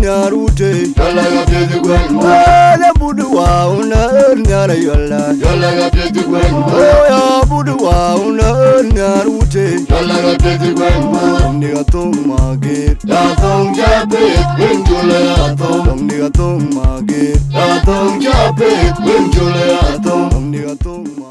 nyarute Yola ga pedi gwen Wala budu wauna nyara yola Yola ga pedi gwen Ya budu wauna nyarute Yola ga pedi gwen Omni gatong magir Ya tong japet Win jule atong Omni gatong magir Ya tong japet Win jule atong Omni gatong magir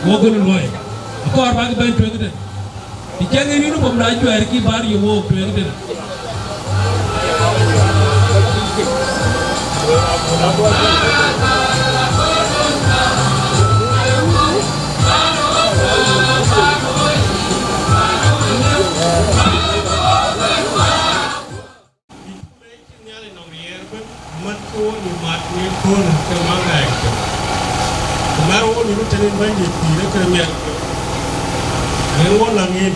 Wogun loy akor bag ben twengde ti jenge ni no bom la juer ki bar yo wo twengde Maro ni rutenen bandi tire kremia en wala ngin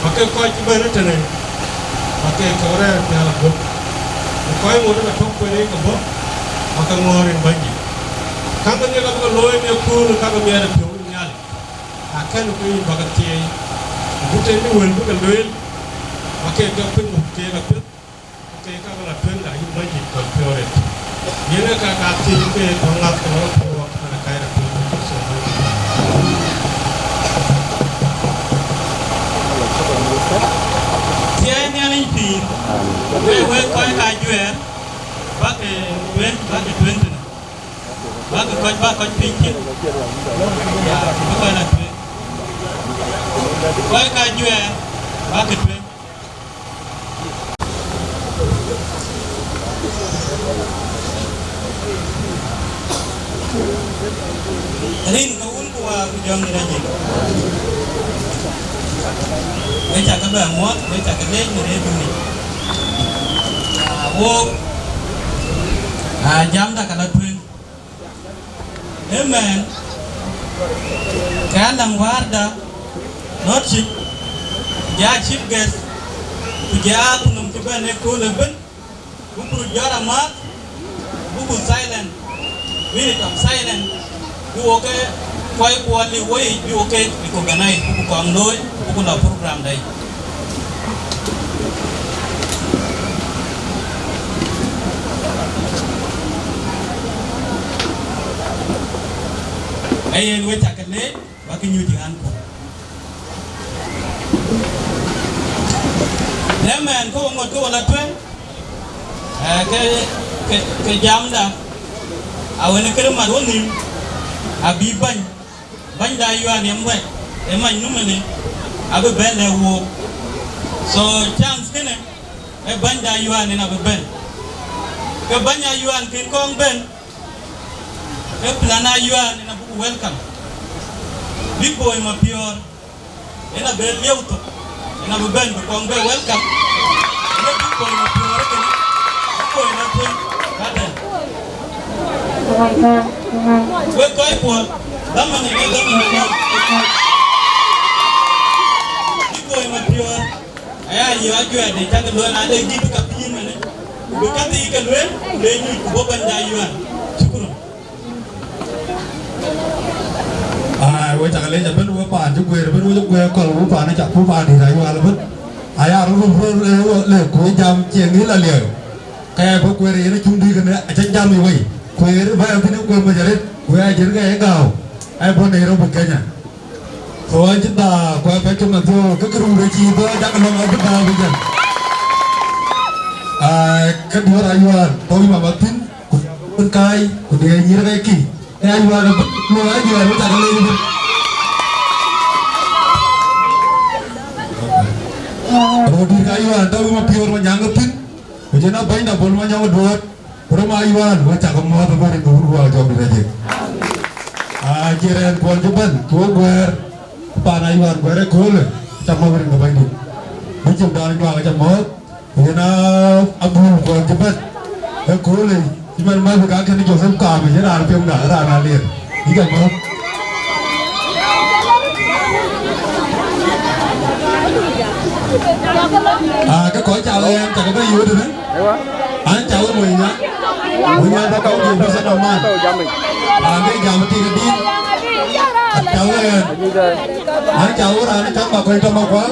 pakai ko ci bana tane pakai ko ra ya la bo ko ay mo da top ko ne ko bo pakai ngoren bandi kanga ne ga ko loy me ko ka ga me da to nyal akan ko yi baga tie buten ni wel bu ga loyel pakai ga pin mo ke ga pin pakai ka ga la pin da yi bandi ko fiore yene ka ka ti ke ko ngap ko Tiada yang lain we koi kajuer, bagai tuen, bagai pinjit, ya, bukan nak tuen. Koi kajuer, bagai tuen. Rin kaun kuah ujang ni lagi. Mereka kena muat, mereka kena mereka ni. Wo, jam dah kalau tuan. Amen. Kalau warda, not chip, ya chip gas, kerja aku nak cuba neko leben, buku jarak mat, buku silent, minute of silent, buku okay. Koi kuali woi bi okay ko ganai buku ko amloi buku na program dai ayen we takane ba ki nyuti an ko lemen ko ngot ko la twen ke jamda awene kere mar wonim abi banda yuan yamwe emai numene abe bele wo so chance kene e banda yuan na be ben ke banya yuan kin kong ben e plana yuan na bu welcome big boy ma pior ena be leuto ena be ben be kong be welcome ena big boy ma pior ke ko ena twen kaden we koi po Daman ni Ibu yang mapior, ayah juga ada jangan luar ada gitu kapiin mana, bukan tiga luar, lenyu boban dayuan, syukur. Wei jangan leh jangan lupa pan juga, kalau lupa nak cak lupa di dayuan lebut, ayah lupa le kue jam ciang ni lah liau, kayak kue ini cuma di kena aja jam ni wei, kue ini bayar ini kue majarit, kue ajar kayak engkau. Ai bon hero bukanya ko ajita ko fa tuma to kakru reci to jangan lo abda bukan kedua ayuan to mabatin ku kai ku dia nyira kai ki ayuan lo ayuan ta kale ni rodi ayuan to ma pior ma nyangatin ku jena baina bol ma nyawa dot Kurang ayuan, baca kamu apa bari guru aja belajar. Kiran Paul Japan, where Panayuan, where a cool, Tamarin the Bindi. Which of Don Jamot, you know, Abu Paul Japan, a cool, even my Gakan Joseph Carmen, and I'll film that around here. You can go. Cái cõi chào em, chào các bạn yêu được đấy. Anh chào các mình nhá. Mình nhá, có câu gì mình sẽ đồng mà. Cái nhà mình đi đi. Chào em. Anh chào các bạn, chào bà quên trong bao quá.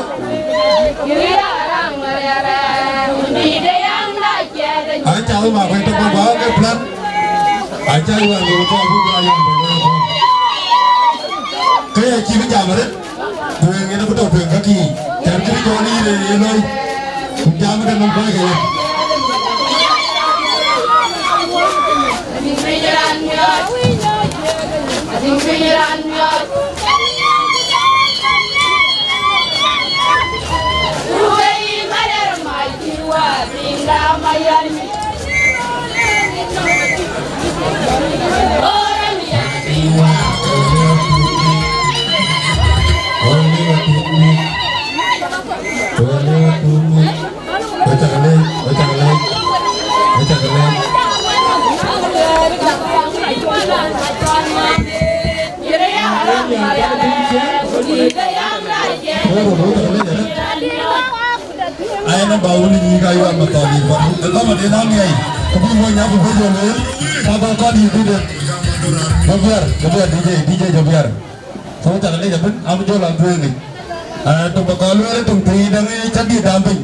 Anh chào các bạn quên trong bao quá cái plan. Anh chào các bạn ngồi cho vui vẻ. Cái chi với chào mà đấy. Người nghe nó bắt đầu thường các kỳ. Chẳng cái cho đi để nơi cũng dám cái năm quay kìa. Ai nó bầu đi kayu mà tỏ đi vậy, có mà đến năm ngày, có vui vui nhá, vui vui rồi nữa, sao con đi đi được, Javier, DJ Javier, xong chẳng lấy Javier, ông cho làm thuê này, tụi bà con luôn, tụi thì đang chắc đi đam mình,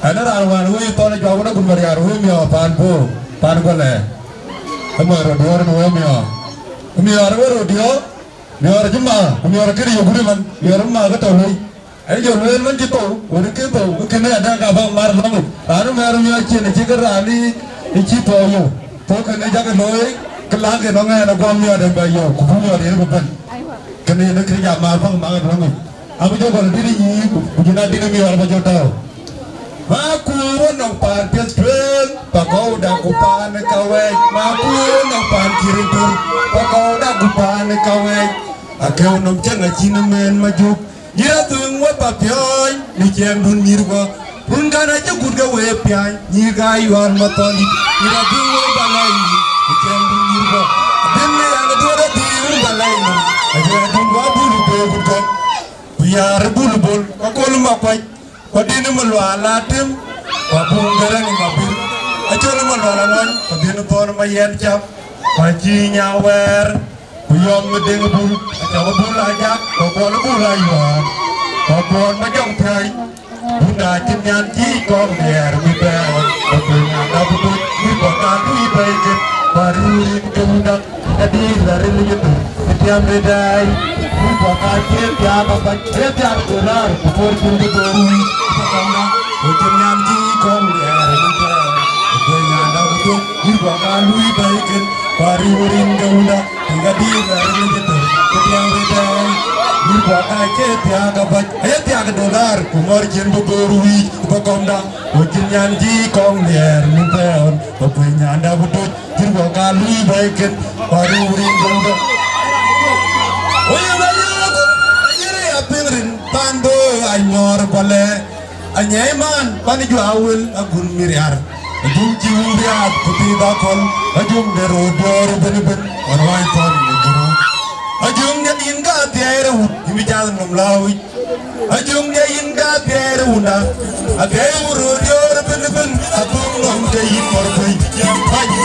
nó ra ngoài nuôi to này cho nó cũng vào nhà nuôi mèo pan con này, em mở rồi nuôi mèo rồi điều, mèo chứ mà, mèo cái điều của mình, mèo mà cái tàu này. Ấy giờ lên vẫn chỉ tổ, cái này đang gặp ông mar lắm, anh mà rồi chỉ này chỉ cái rani, chỉ tổ yêu, tổ cái này chắc cái lối, cái lá cái nó nghe nó quăng nhiều đến bây giờ, cũng không nhiều đến một phần, cái này nó cái nhà mar phong mang lắm rồi, anh bây giờ còn đi gì, cũng là đi nhiều là bao nhiêu tàu, mà cuốn ông pan piệt trơn, bà câu đã cụ pan này cao ấy, mà cuốn ông pan kirim tur, bà câu đã cụ pan này cao ấy, kêu nông chân ở chín men mà chụp. Nhớ thương quá bà pioi, đi chém đun miru qua, đun cái này chắc cũng cái quê pioi, như cái yuan mà to đi, nhớ thương quá bà này, đi chém đun miru qua, bên này anh tôi đã đi bà này nè, anh đun quá bulu bê cũng có, bây giờ bulu bol, có con mà quay, có đi nó mà loa la tim, có bung cái này mà pin, anh cho nó mà loa la ngon, có đi nó to nó mà yen chắp, phải chi nhau ver. Yom medeng bul, jawa bul aja, kau bul ayuan, kau macam thay, bunda jenyan ji kau biar biar, kau ada betul, bukan ibadah, baru kemudian jadi dari itu, setiap bedai, bukan setiap apa, setiap dolar, pukul pukul baru, kau jenyan ji kau biar biar, kau ada betul, bukan ibadah, baru kemudian Hingga di dari itu, setiap bedai, berbagai setiap apa, setiap dolar, kumor jen berurui, berkomda, ujin yanji kong liar nimpeon, berpunya anda betul, berbagai lui baikin, baru ringgong. Oh ya banyak, jadi apa yang pandu anyor bale, anyaman, pani jual agun miriar. Ajum cium biar putih dakol, ajum derodor ben orang pun negara. Ajum nya inga tiada imi jalan nomlawi. Ajum nya inga tiada una, agai urodor ben abung nom jayi korbai. Ayu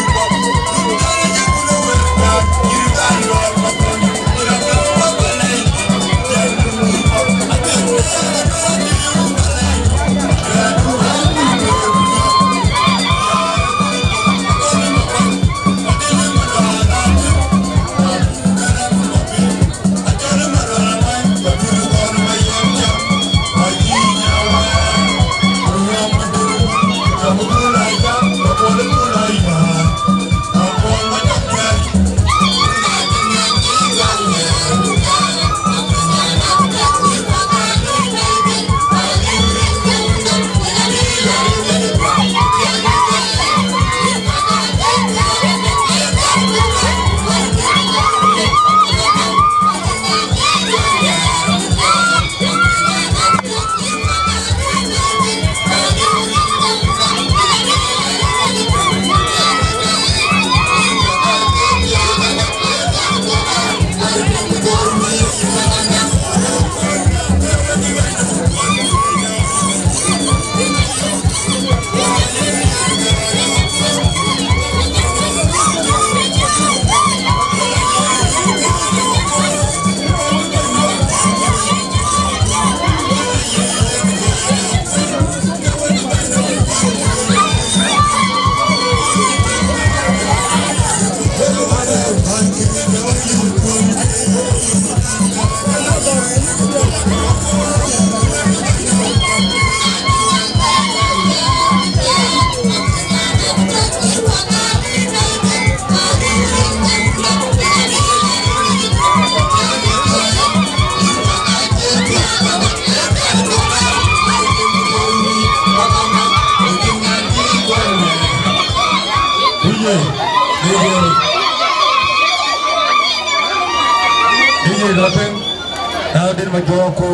Din majoko,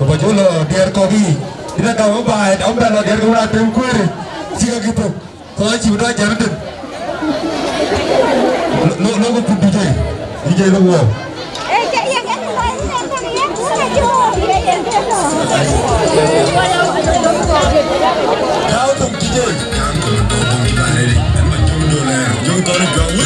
bajolo dia kogi. Ina kau baik, om dah dia kau nak tengkur. Jika gitu, kau ciuman jangan. Lo kau pun DJ lo wow. Kau tu DJ. Jom tahu kau. Bukan.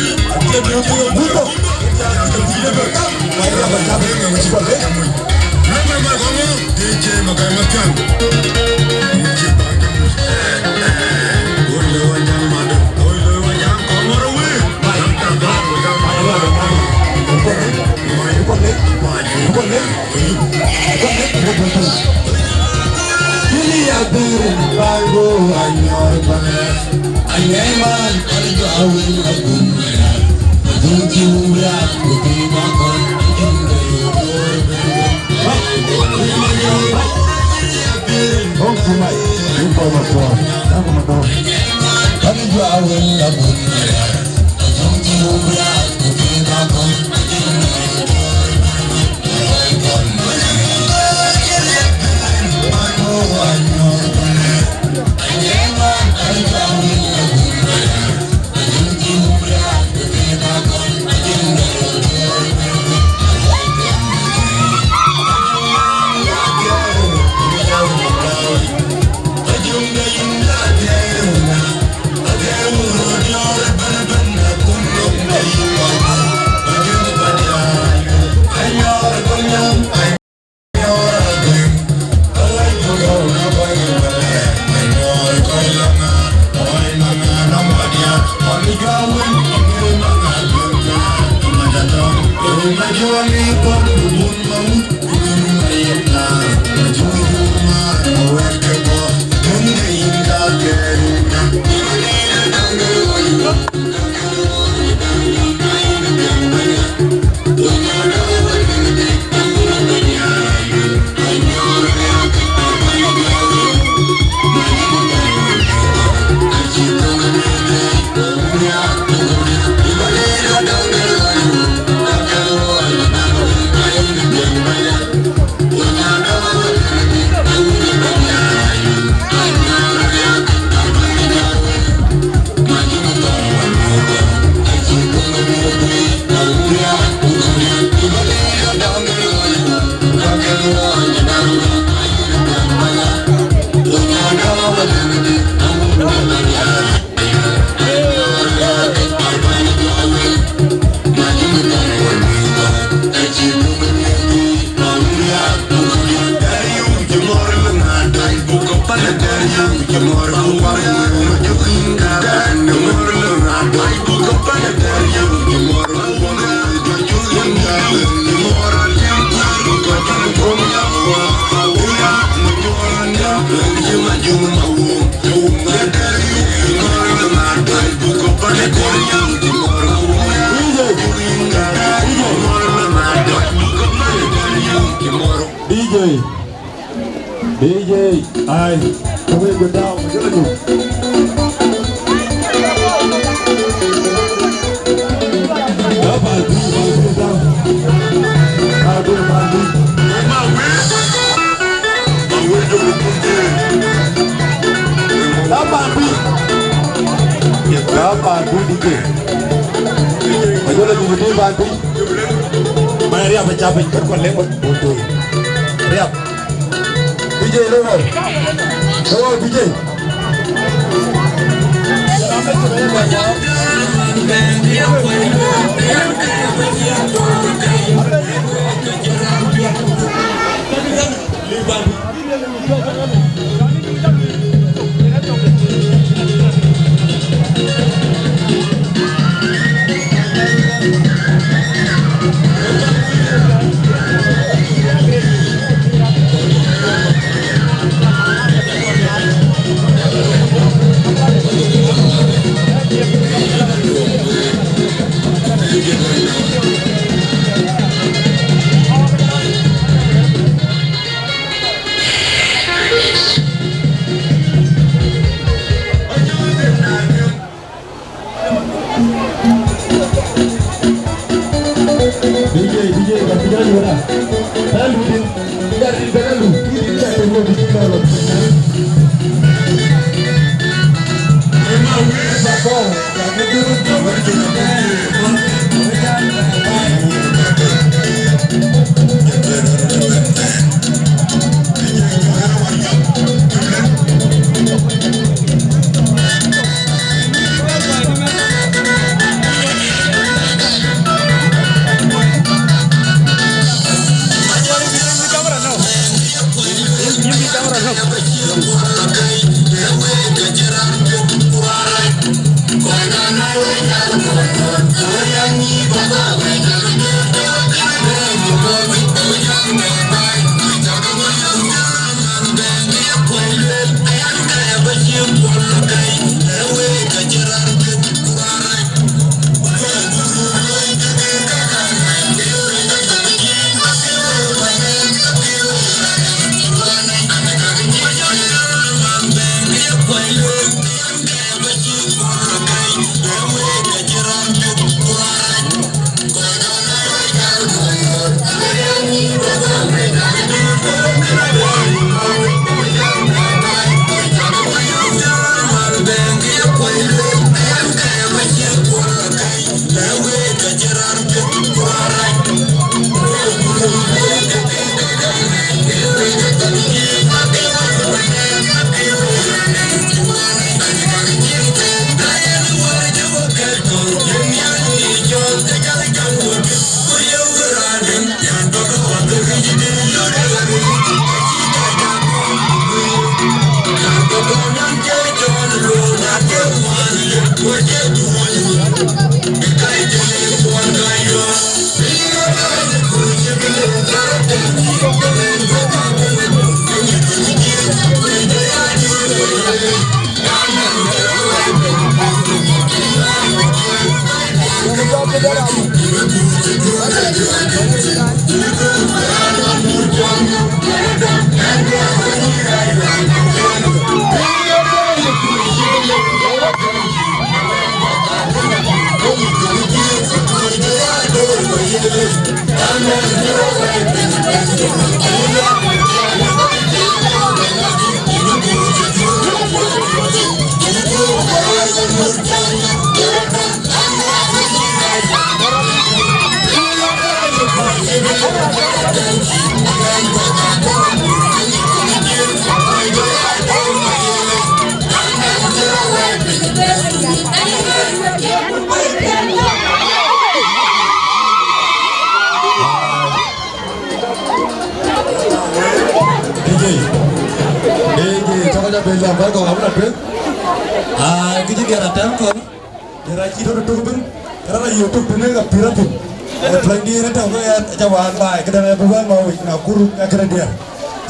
DJ, ai, không em được đâu, rất là đủ. Đó bạn đi đâu? Đi bạn đi. Đó bạn đi. Đó bạn đi DJ. Bây giờ là đi bạn đi. Mana dia capek kan kon lewat bodoh. Siap. DJ lewat. Oh DJ. DJ, ganti jalan juga dah.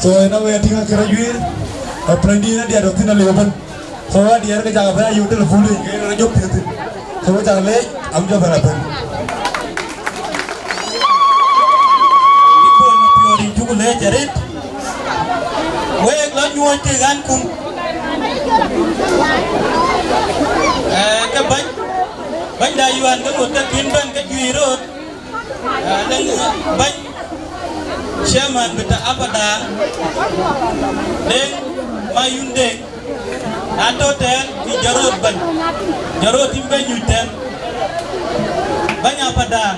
So now we are tinggal kerajuan, pelanggan dia dokter nak lepas. So dia nak jaga apa? You tu full ni, kita job dia tu. So jangan leh, ambil berapa? Ibu nak piori juga leh jarit. Weh kalau nyuai tegan kum. Kebanyak banyak dayuan kamu terkimbang ke juirut. Dengan banyak Chairman beta apada deng mayunde ato ten di jarot ban jarot timbe nyuten banyak padang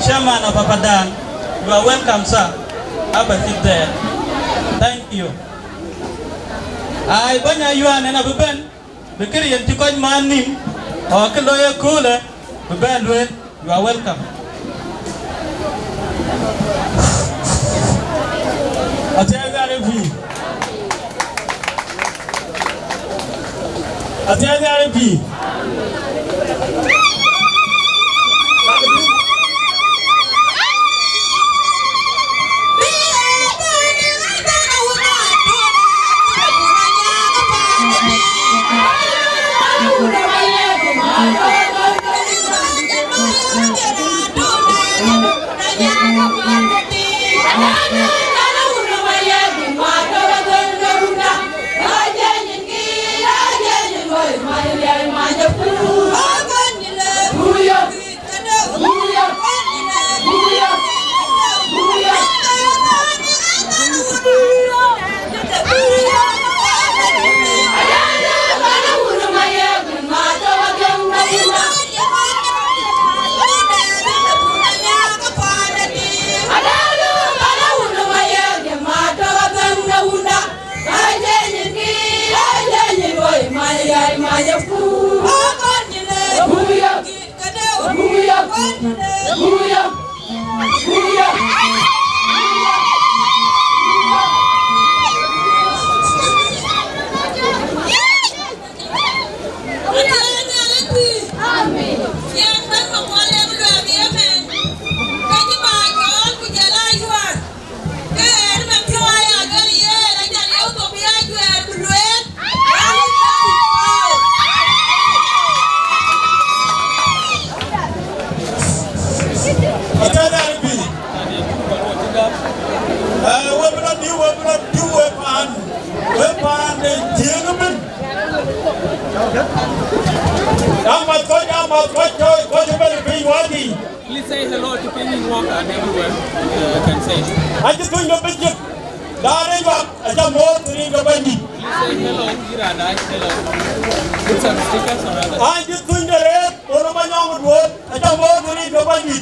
Chairman apa padang, you are welcome sir. Apa sit there, thank you. Ay banyak yuan ena beben bekir yang tikoj manim o keloya kule beben duit, you are welcome. Ati Atana bi. Wepan de jengamen. Amat ko Please say hello to Penny Walker and everywhere can say. I just going to be just. Dari bak, aja mau teri ke bandi. Please say hello, Kira, nice hello. Put some stickers on other. I just going to red, orang banyak berdua, aja mau teri ke bandi.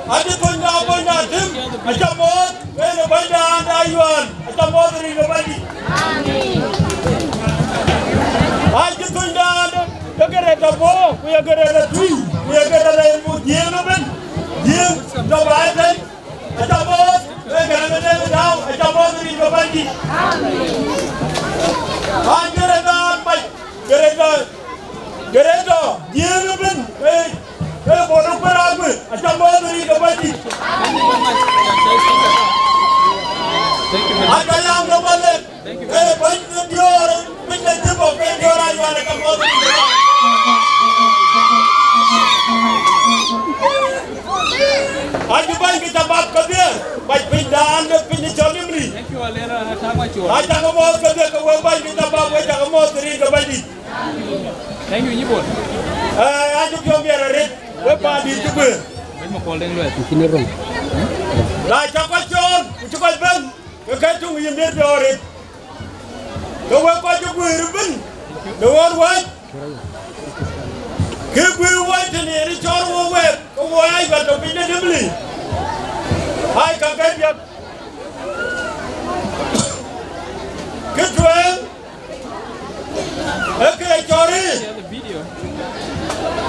I just going to apa nanti, aja mau teri bandi anda ayuan, aja mau teri ke bandi. I just going to ada, kerja apa? Kita kerja tu, kita kerja ilmu dia namen. Dia dah baik, aja mau, kerana dah, aja mau teri ke bandi. Kerja baik, kerja, dia namen, bodoh beragu, aja mau teri ke bandi. Ada yang dah balik, banyak dia orang, banyak jemput, banyak orang yang ada kamu teri ke bandi. Aja baik kita bab kerja, baik pindahan dan pindah jolim ni. Thank you, Alera. Thank you. Aja kamu kerja kamu baik kita bab, aja kamu teri ke bandi. Thank you, Nyibur. Aja kau biar red, wepa di tubuh. Baik mau call dulu. Lah cakap John, cakap Ben, kekantung yang dia red. Kau wepa tubuh reben, dengar waj. Kau waj ni ini cor waj, kau waj betul pindah dia beli. Hai kakak dia. Ketuan, okay cori. Video.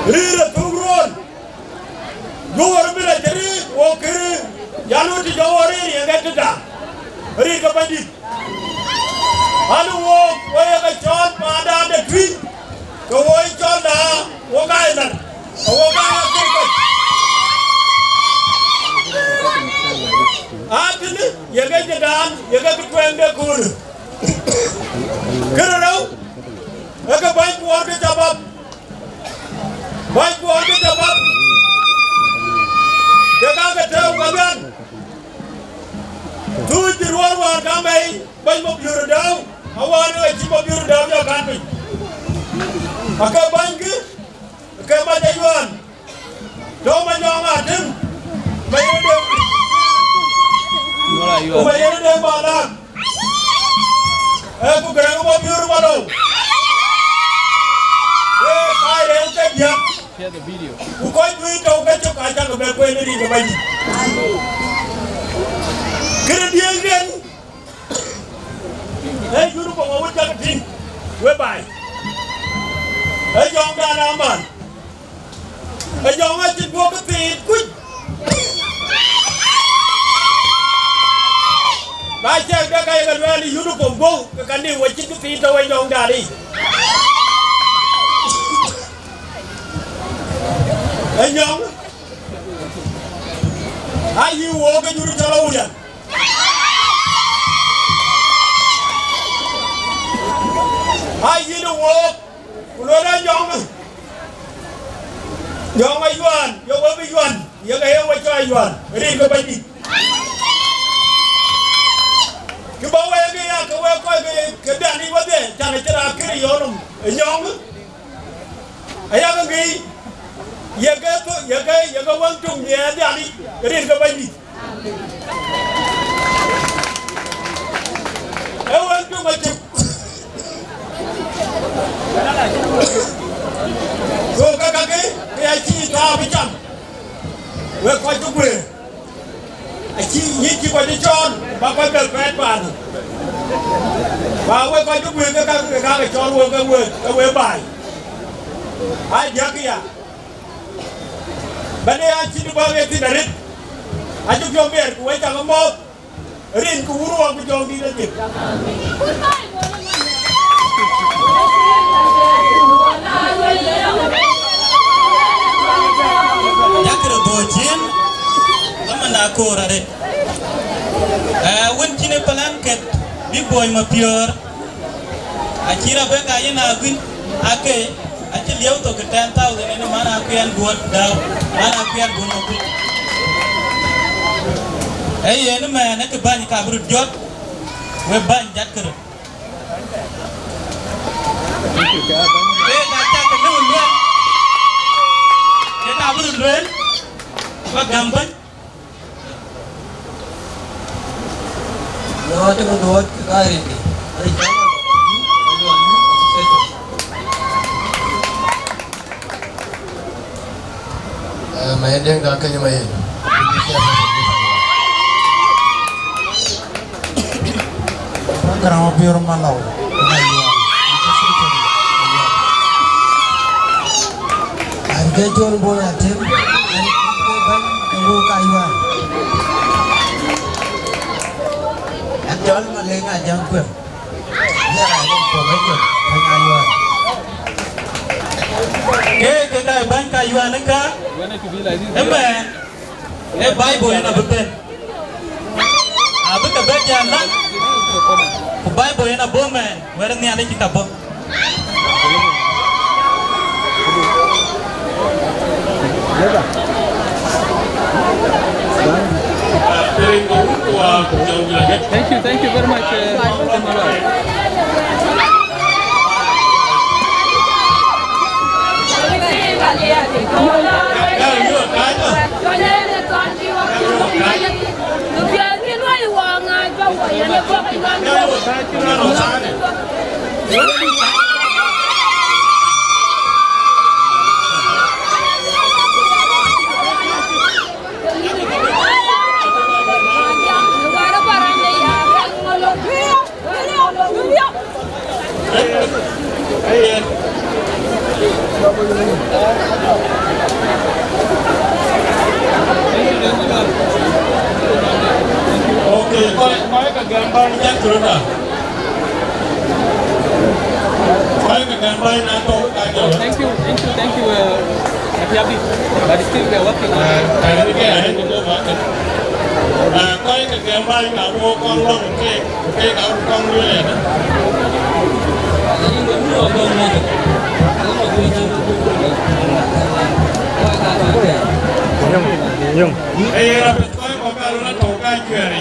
Rira tungguan. Luar bila jadi, wakiri, jalu di Jawa ini yang kata dah. Hari kepada. Alu wak, wak kacau pada ada tweet. Kau kacau dah, wakai dah, wakai apa? Apa ni? Yang kata dan, yang kata tuan dia kur. Kerana, agak baik buat dia jawab. Baik buat dia jawab. Jangan kata kawan. Tu di luar kami banyak mobil dah. Awal ni cuma mobil dah je kami. Maka banyak, maka macam Yuan. Jom macam Adam. Macam dia. Macam dia badan. Aku kerana mobil baru. Kaya dia cek dia. Share the video. Ukoi duit kau kacau kaca ke berapa ini ke baju. Kerana dia kan, juru pengawal jangan ting, webai. Jangan dah aman. Jangan cik gua ketit, kuy. Baca dia kaya kedua ni juru pengawal, kekandi wajib ketit awak jangan dah ni. Enyong, ayu woga juru jalan udah. Ayu tu wog, ulola nyong, nyong ayuan, nyong ayuan, yang ayam wajah ayuan, ini kebadi. Kebawa lagi ya, kebawa kedah ni wajah, jangan cerah kiri orang, nyong, ayam lagi. Yaga wang tung dia ada ni, kering ke bandi. Wang tung macam. So kakak kaya ciri kau macam. Wek kau tu gue. Ciri kau dicon, bapak berpet pan. Bawa kau tu gue kakak cor gue bay. Aja kaya. Bani aci di bawah itu dari, ajuk jomber, kue jangan mau, rin kuburu aku jom di nanti. Jakar dojin, aman aku rade. Wen kini pelangket, bi boy mapior. Akira beka ina agun, ake, aci liau to ke 10,000 pian buat dau mana pian buat nopi ini mana ke banyak kabur jod we banyak ker baca ke dulu kita kabur dulu wa gampang Yo te dua kali ni. Main dia enggak akan main. Kerana biar malau. Harga jual bola tim. Tunggu kayuan. Jual malenga jangkut. Ya, ini pokoknya kayuan. kita ban kayuan ka emang Bible yang betul betul baca nak Bible yang bomen wera ni ada kita bom Thank you very much. Oke, kau ke gambarnya turun dah. Kau ke gambar atau kaca? Thank you. Happy. But still we are working on it. Hari ni ada juga macam. Kau ke gambar kamu kong long ke kau kong dulu ya. Nhung. Rapat kau kalau nak tahu kan jual.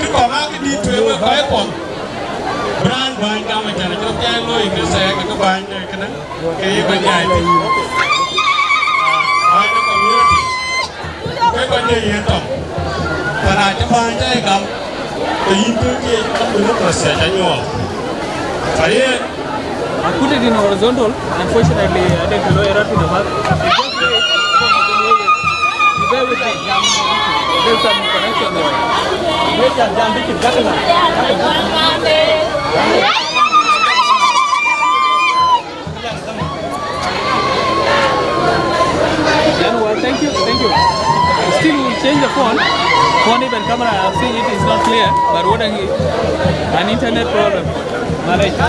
Kau nak di tujuh kau pun. Brand bahan kamu jangan coba loi ke saya ke bahan kena. Kaya banyak itu. Ada community. Kau banyak yang tahu. Karena bahan saya kamu. Itu dia kamu belum proses jangan. Saya I put it in horizontal. Unfortunately, I didn't know error to the mark. You bear with me. There's some connection there. Thank you. Still, we'll change the phone. Phone even camera, I've seen it is not clear. But what an internet problem. Manage. The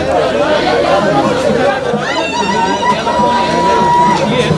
other phone is clear.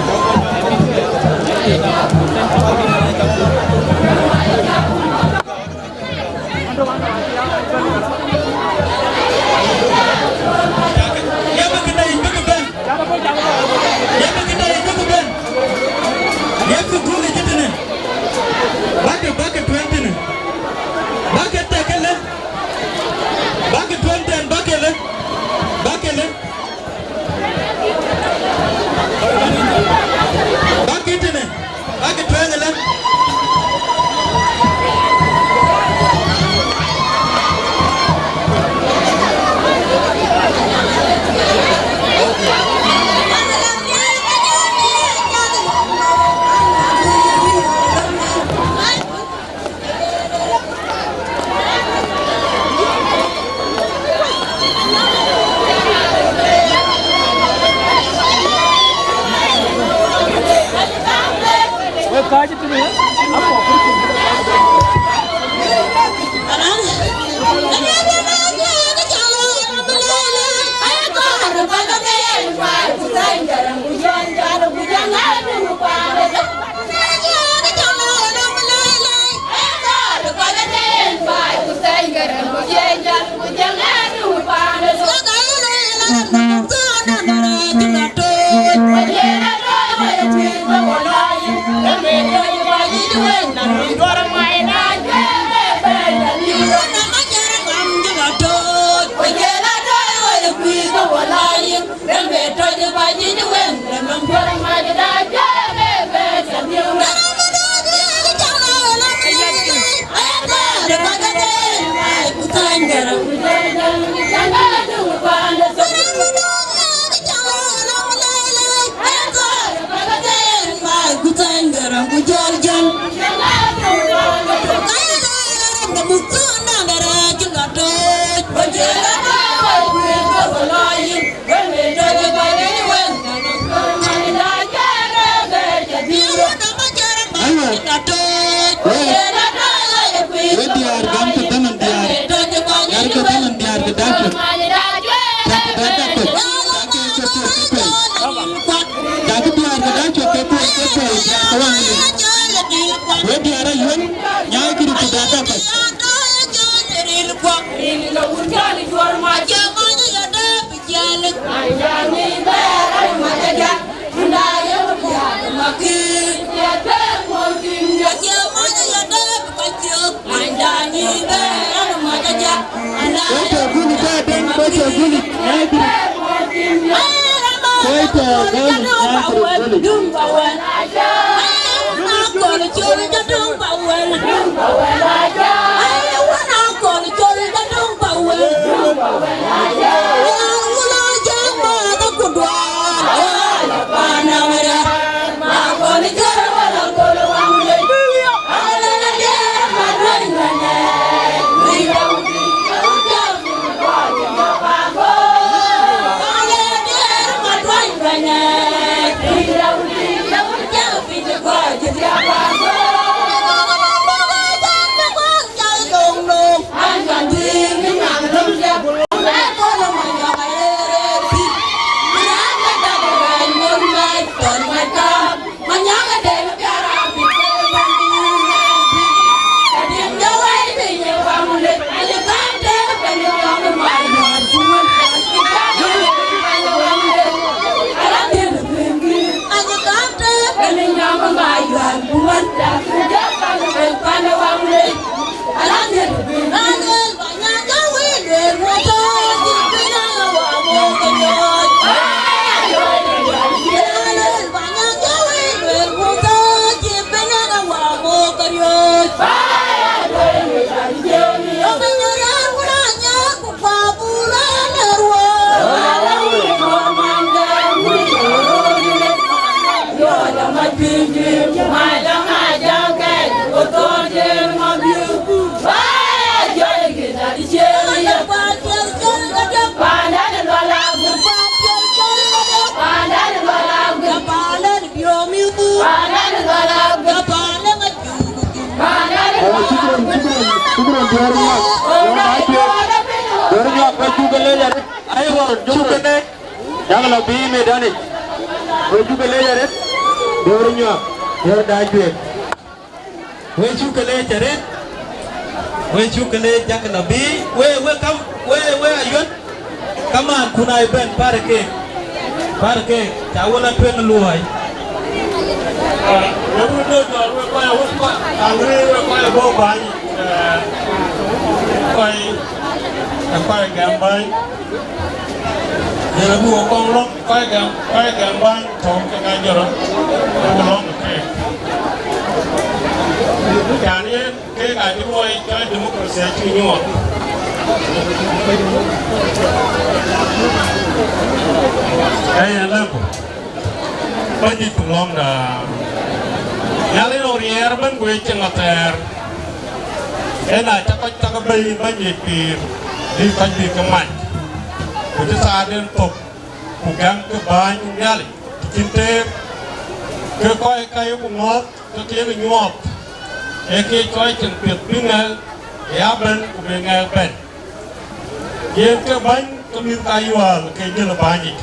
AYUAL ke nyela banyi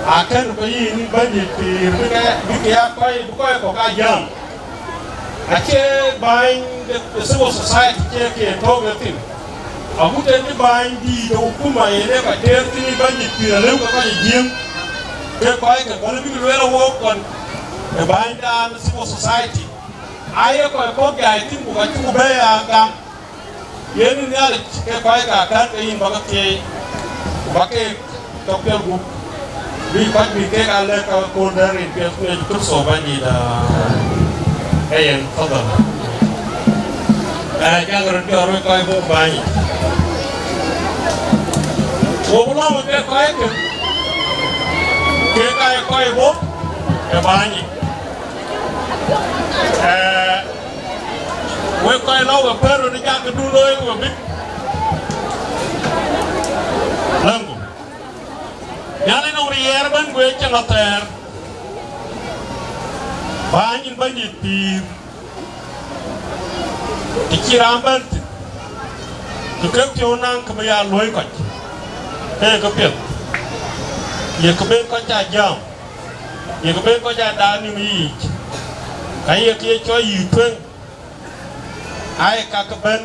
akan ko yin banyi pir bi ya ko ka jam ache bain de civil society ke to gatin abuta ni bain di do kuma yele ka der ni banyi pir le ko ka jim ke ko ay ka ko bi le wo kon e bain da civil society aye ko ga tin ko ka ku be ya gam yeni ni ale ke ko ay ka kan yin ba ke bakit tokyo group vì bắt bị cái anh lấy cái côn đó thì biết người cướp sổ bao nhiêu là cái gì không được cái cái người kia rồi coi vô bao nhiêu vô lo một cái coi cái coi vô cái bao nhiêu với coi lâu cái phơi rồi đi ra cái đu lôi của biết lăng nhà này nó đi ở bên quê chẳng là ter bao nhiêu tiền thì chỉ làm bên thì các chỗ năng cái bây giờ lôi coi thế cái việc giờ cái bên coi cha giang giờ cái bên coi cha đa như gì cái kia cho gì thương ai các bên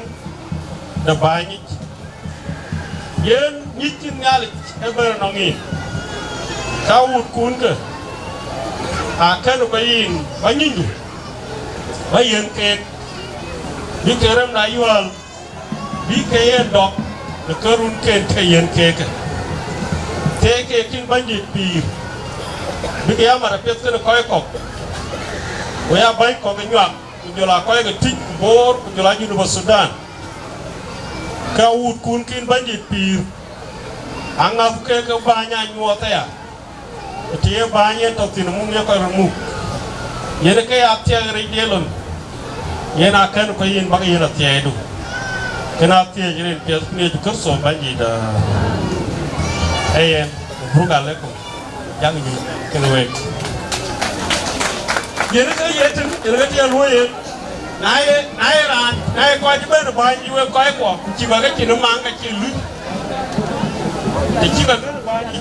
đã bao nhiêu yên nhít chân nga lịch em bên nó nghỉ kau kun ke akan bayin banyin bayin ke bi kerem na yual bi ke dok de kerun ke tayen ke kin banjit pi bi ke amara pet ke koy kok oya bay ko ke nyak jola koy ke tik bor jola ju do Sudan kau kun kin banjit pi anga ke banya nyota ya tie banya to tin mum ya ko mu yene ke atia re delon yena kan ko yin bag yena tie du kana tie jere pes ne ko so banji da ayen brugal le ko yang ni kana we yene ke yetin yene ke lo ye nae ran nae ko ji ben banji we ko ci ba ga ci no manga ci lu ci ba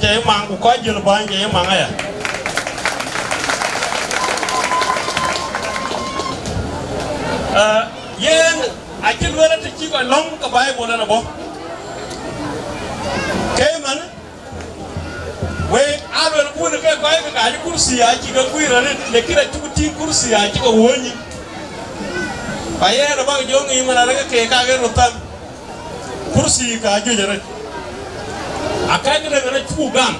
cái mang của coi giờ bao nhiêu mang à yên ai chỉ luôn là chỉ có long cái bài bộ này là bộ cái mà vậy ai luôn cũng được cái bài cái kursi ai chỉ có quy rồi để cái này chúng tin kursi ai chỉ có huống gì bài này là bao nhiêu người mà là cái cái rotan kursi cái gì vậy akai ke dengan cukup gam,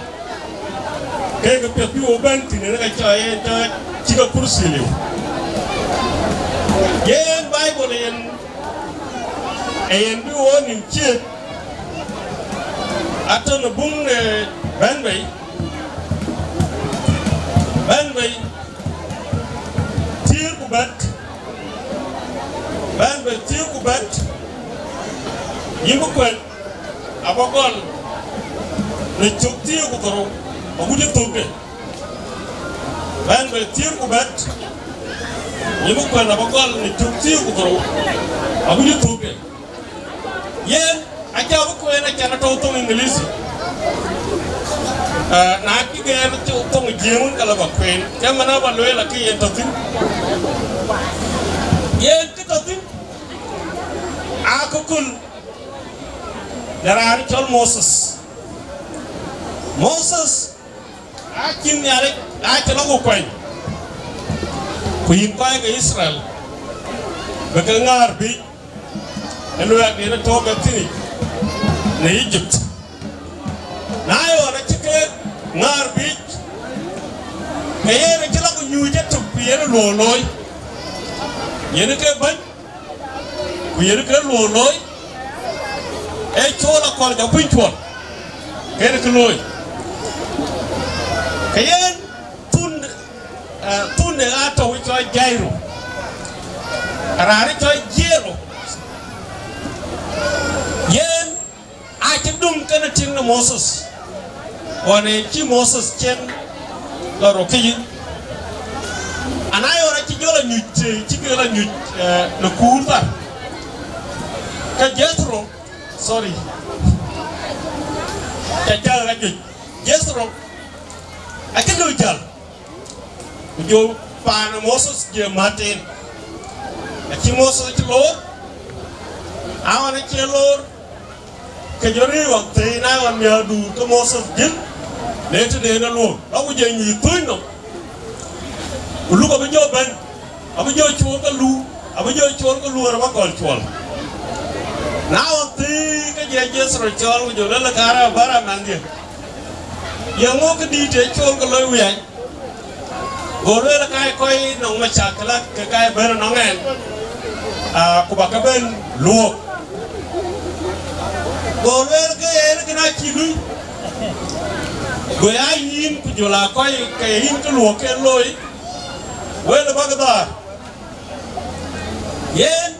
ke pepi oban tini dengan cahaya jika kursi liu. Yen Bible yen bi woni chet atau nebung banway tier kubat yimbu kwen abogol le chukti ko toro abuja toke ban be tir ko bat yimu ko na bakol le chukti ko toro abuja toke yen aja ko ena kana to to english na ki ge to to jemun kala ba kwen kamana ba loela ki yen to tin yen ki to tin akukul darari chol Moses akin yare akela ko koy ku yin koy ga Israel ba ka ngar bi elu ya dina to ga tini ne Egypt na yo na cike ngar bi e yere kila ko nyuje to yere loloy yene ke ban ku yere ke loloy e chola ko ja pun chon kene ke loy kayen tun de ato wi choy jairo arare choy jero yen a ci dum kana tin na Moses one ci Moses chen la roki anayo ra ci jola ñu ci gëla ñu le courta ka Jethro sorry ka jall ra ci Jethro akendo jall jo pan Moses je matin ci Moses ci lor awana ci lor ke jori waktu na wan ya du to Moses jin lete de na lo awu je ñu tuino lu ko be joban abu jo chuo ka lu abu jo chuo ka lu ra ba kol chuo na waktu ke je Jethro chol jo la kara bara man dia yang ngô cái đi thế chôn cái lối về gồm là cái coi nông mà chặt cái bên nó nghe của bà cái bên luộc gồm là cái này chỉ lui người ai in của chỗ là coi cái in cái luộc cái lối với là bao cái đó yên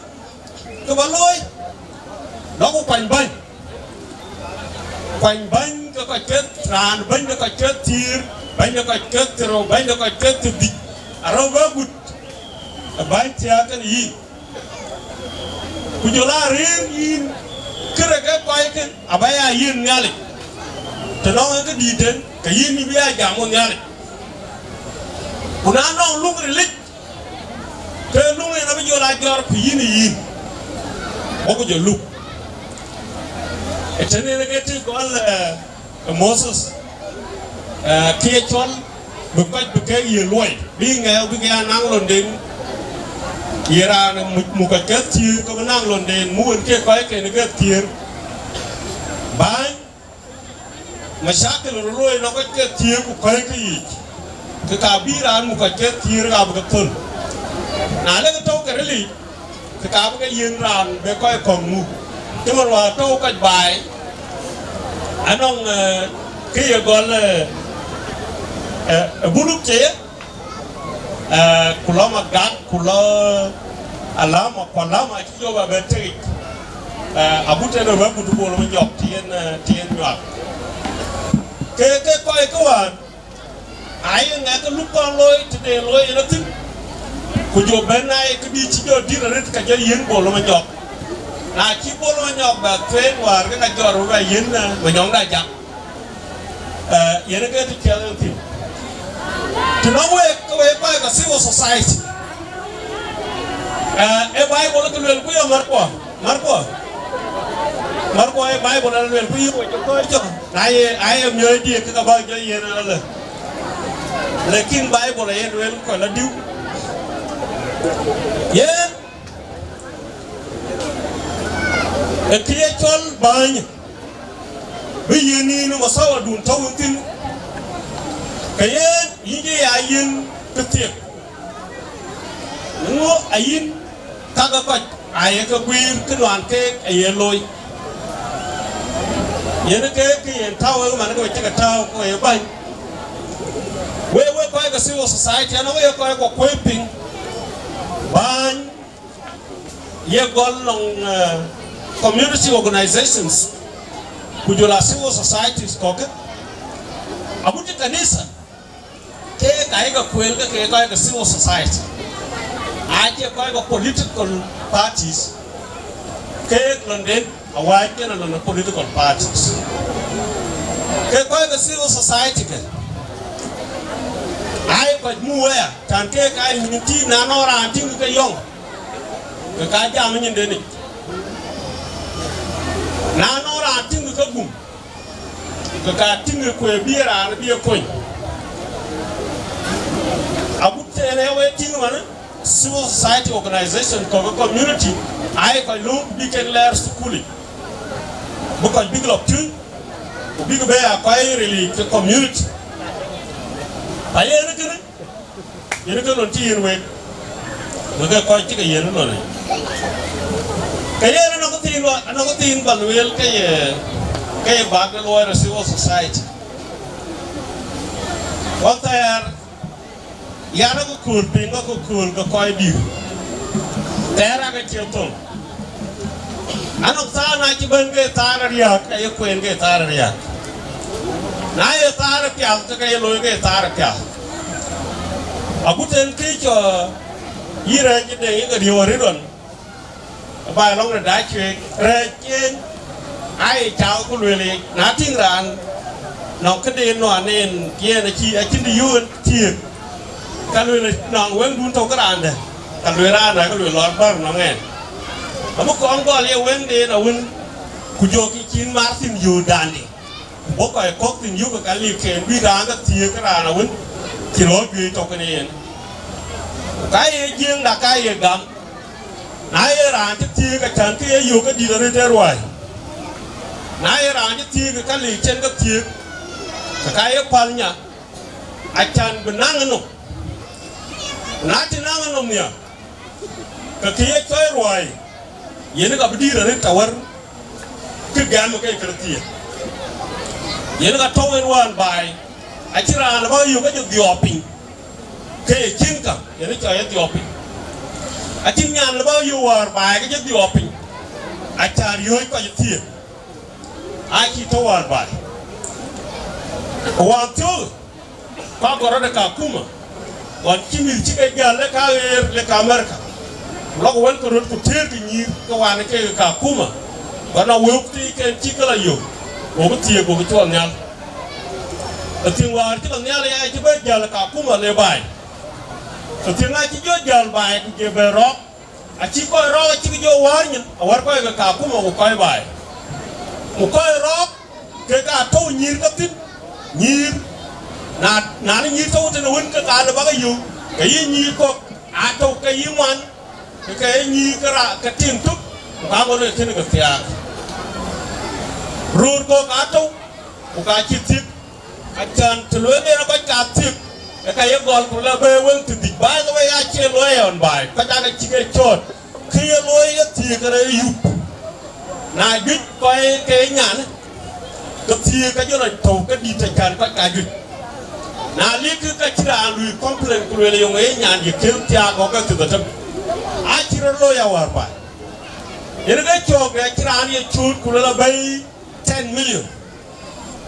cái bao lối nó có quanh bánh cái coi chết tràn bánh cái coi chết thiir bánh cái coi chết rồi bánh cái coi chết từ đi rồi vỡ bụt bánh chia cái gì của chỗ là riêng in cái coi cái à bây giờ in nghe lịch từ đó cái đi đến cái in đi bây giờ giảm một nghe lịch của nó lúc rồi lịch cái lúc này nó bây giờ lại cho cái in bố có giờ lúc cho nên cái thứ gọi là Moses kia chọn bực cái gì luôn đi nghèo đi nghe năng luôn đến giờ ra một cái kết chia có năng luôn đến muốn kia coi cái cái tiền bán mà sát cái rồi nó cái chia của cái gì cái cả bi ra một cái kết chia ra một cái thun nãy cái trâu cái gì cái cả cái yên ra để coi còn mu chứ mà vào trâu cái bài anh ông cái gọi là bút chế kula mà gạt kula alama còn lama chỉ cho bà bên chơi abu thế rồi bút bùa nó nhọc thiên nhọc cái coi cái hoàn ai nghe cái lúc con lôi thì để lôi nó thích của chỗ bên này cái đi chỉ cho đi là cái cái yên bùa nó nhọc chỉ bố nó nhọc và thuê ngoài cái này cho rồi yên và nhóm đại chẳng yên cái thì chơi thì nó quay cái civil society em bay bộ nó cái luyện quý ở Marco em bay bộ nó luyện quý của chúng tôi chứ ai em nhớ đi cái bao nhiêu yên là lekin bay bộ này luyện gọi là điêu yên kia chọn bánh bây giờ ni nó sao đun thâu tin cái gì ai yên cái tiệc nó ai yên ta có coi ai cái quyền cái đoàn cái ai lôi yên cái thâu mà nó coi cái thâu coi bánh quay coi cái civil society nó quay coi quay pin bánh ye con lòng community organizations kujula civil societies ko ke abuti kanisa ke kai ga kwel ke kai ga civil society aje kai ga political parties ke london awai ke na political parties ke kai ga civil society ke ai ko muya tan ke kai minti na no ran tin ke yong ke ka jam nyin de ni na no ra tin ka gum ka tin ko biera na biya koy abu tele we tin wana civil society organization ko community ai ko lu bi ken ler school bu ko big lop tin big be a ko really the community ayene kene yene ko non tin we mo ga ko ti ka yene no ne cái nó có tin bằng nguyên cái bác cái lôi là civil society có thể ya nó có cool pin nó có cool có coi đi té ra cái chiều tung anh ông ta này chỉ bên cái ta ra riak cái quên cái ta ra riak này ta ra kéo cái lôi cái ta ra kéo à bút tên cái cho gì ra cái đấy cái điều đấy rồi bài long là đã chuyện rồi trên ai chào có luyện liền nã tiếng ràn nó cái đèn nó nên kia là chi ở trên đi yuan thiệt cái luyện là nó quen đun thâu cái đàn này cái luyện ra này cái luyện lọt băng nó nghe mà bố con có liêu quen đi là quen cứ cho cái chín mát xin dù đàn đi bố coi cốt xin dù cái liều kèn bi đàn cái thiệt cái đàn là quen thì lối bi trong cái này cái riêng là cái gì gặm nãy ra cái tia cái chân cái yêu cái đi ra đây rồi nãy ra cái tia cái lì trên cái tia kaya palnya acan benang no nati nang no nya kaya coy roy yene ka bidira ne tawar ke gam ke kertiya yene ka tawen wan bai acira na ba yu ka dioping ke kinka yene ka ya dioping acin nyan ba yu war bai ka dioping acar yoy ka tiya aki to war bai wan tu ka goro de ka kuma wan kimil ci ke galle ka le ka marka loko wan ko rot ko terti ni ko wan ke ka kuma bana wopti ke ci kala yo o ko tie ko to nyal atin war ti nyal ya ci ba gal ka kuma le bai atin na ci jo gal bai ku je be ro a ci ko ro ci jo war nyin war ko ka kuma ko kai bai ko kai ro ke ka to nyir ka tin nyir na ni nyir to te no won ka le ba ga yu ka yi nyir ko a to ka yi wan ka yi nyir ka ra ka tin tu ka mo ne tin ka tia rur ko ka to ko ka ci tik a chan to le ne ba ka tik ka ye gol ko la be won ti di ba ga ya che lo yon bai ka ta ka ci ke chot ki ye lo ye ti ka re yu na bit ko ke nyan ka ti ka jo na to ka di ta kan ka ju na li ka tira lu complain ku le yo ngai nyan ye ke tia ko ka ti da ta a tira lo ya war ba ye ga cho ga tira ni chut ku la bai 10 million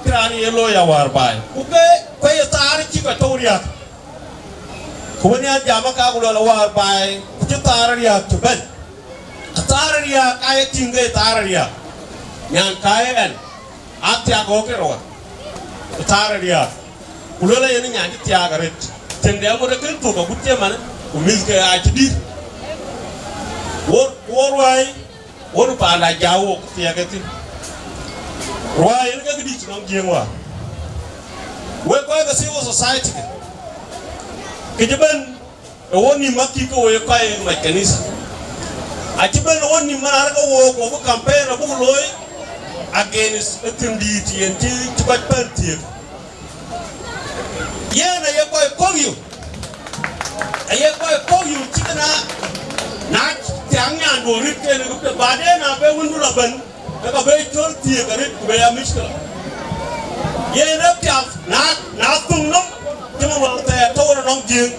tira ni lo ya war ba ku ke ko ye tar ci ka to riya ko ni a jama ka ku la war ba ku ci tar riya to ben tar riya ka ye tinga tar riya nyan ka ye en a tia ko ke ro tar riya kulola yene nyaati tiaga ret tende amore kel to ko butte man ko miske a ci dir wor way wor pa la jawo tiaga tin roy yene ga di ci non jengwa we ko ga civil society ke jeben e woni makki ko we ko e ma kanisa a ci ben woni man har ko wo ko campaign bu loy against tindi ti en ci ko parti yena ye koy kogyu aye koy kogyu cikana na tiangnya do rit ke ne ko bade na be wundu la ban ka be chol tie ka rit be ya mishkala yena tiaf na tung no timo wa ta to na nom jing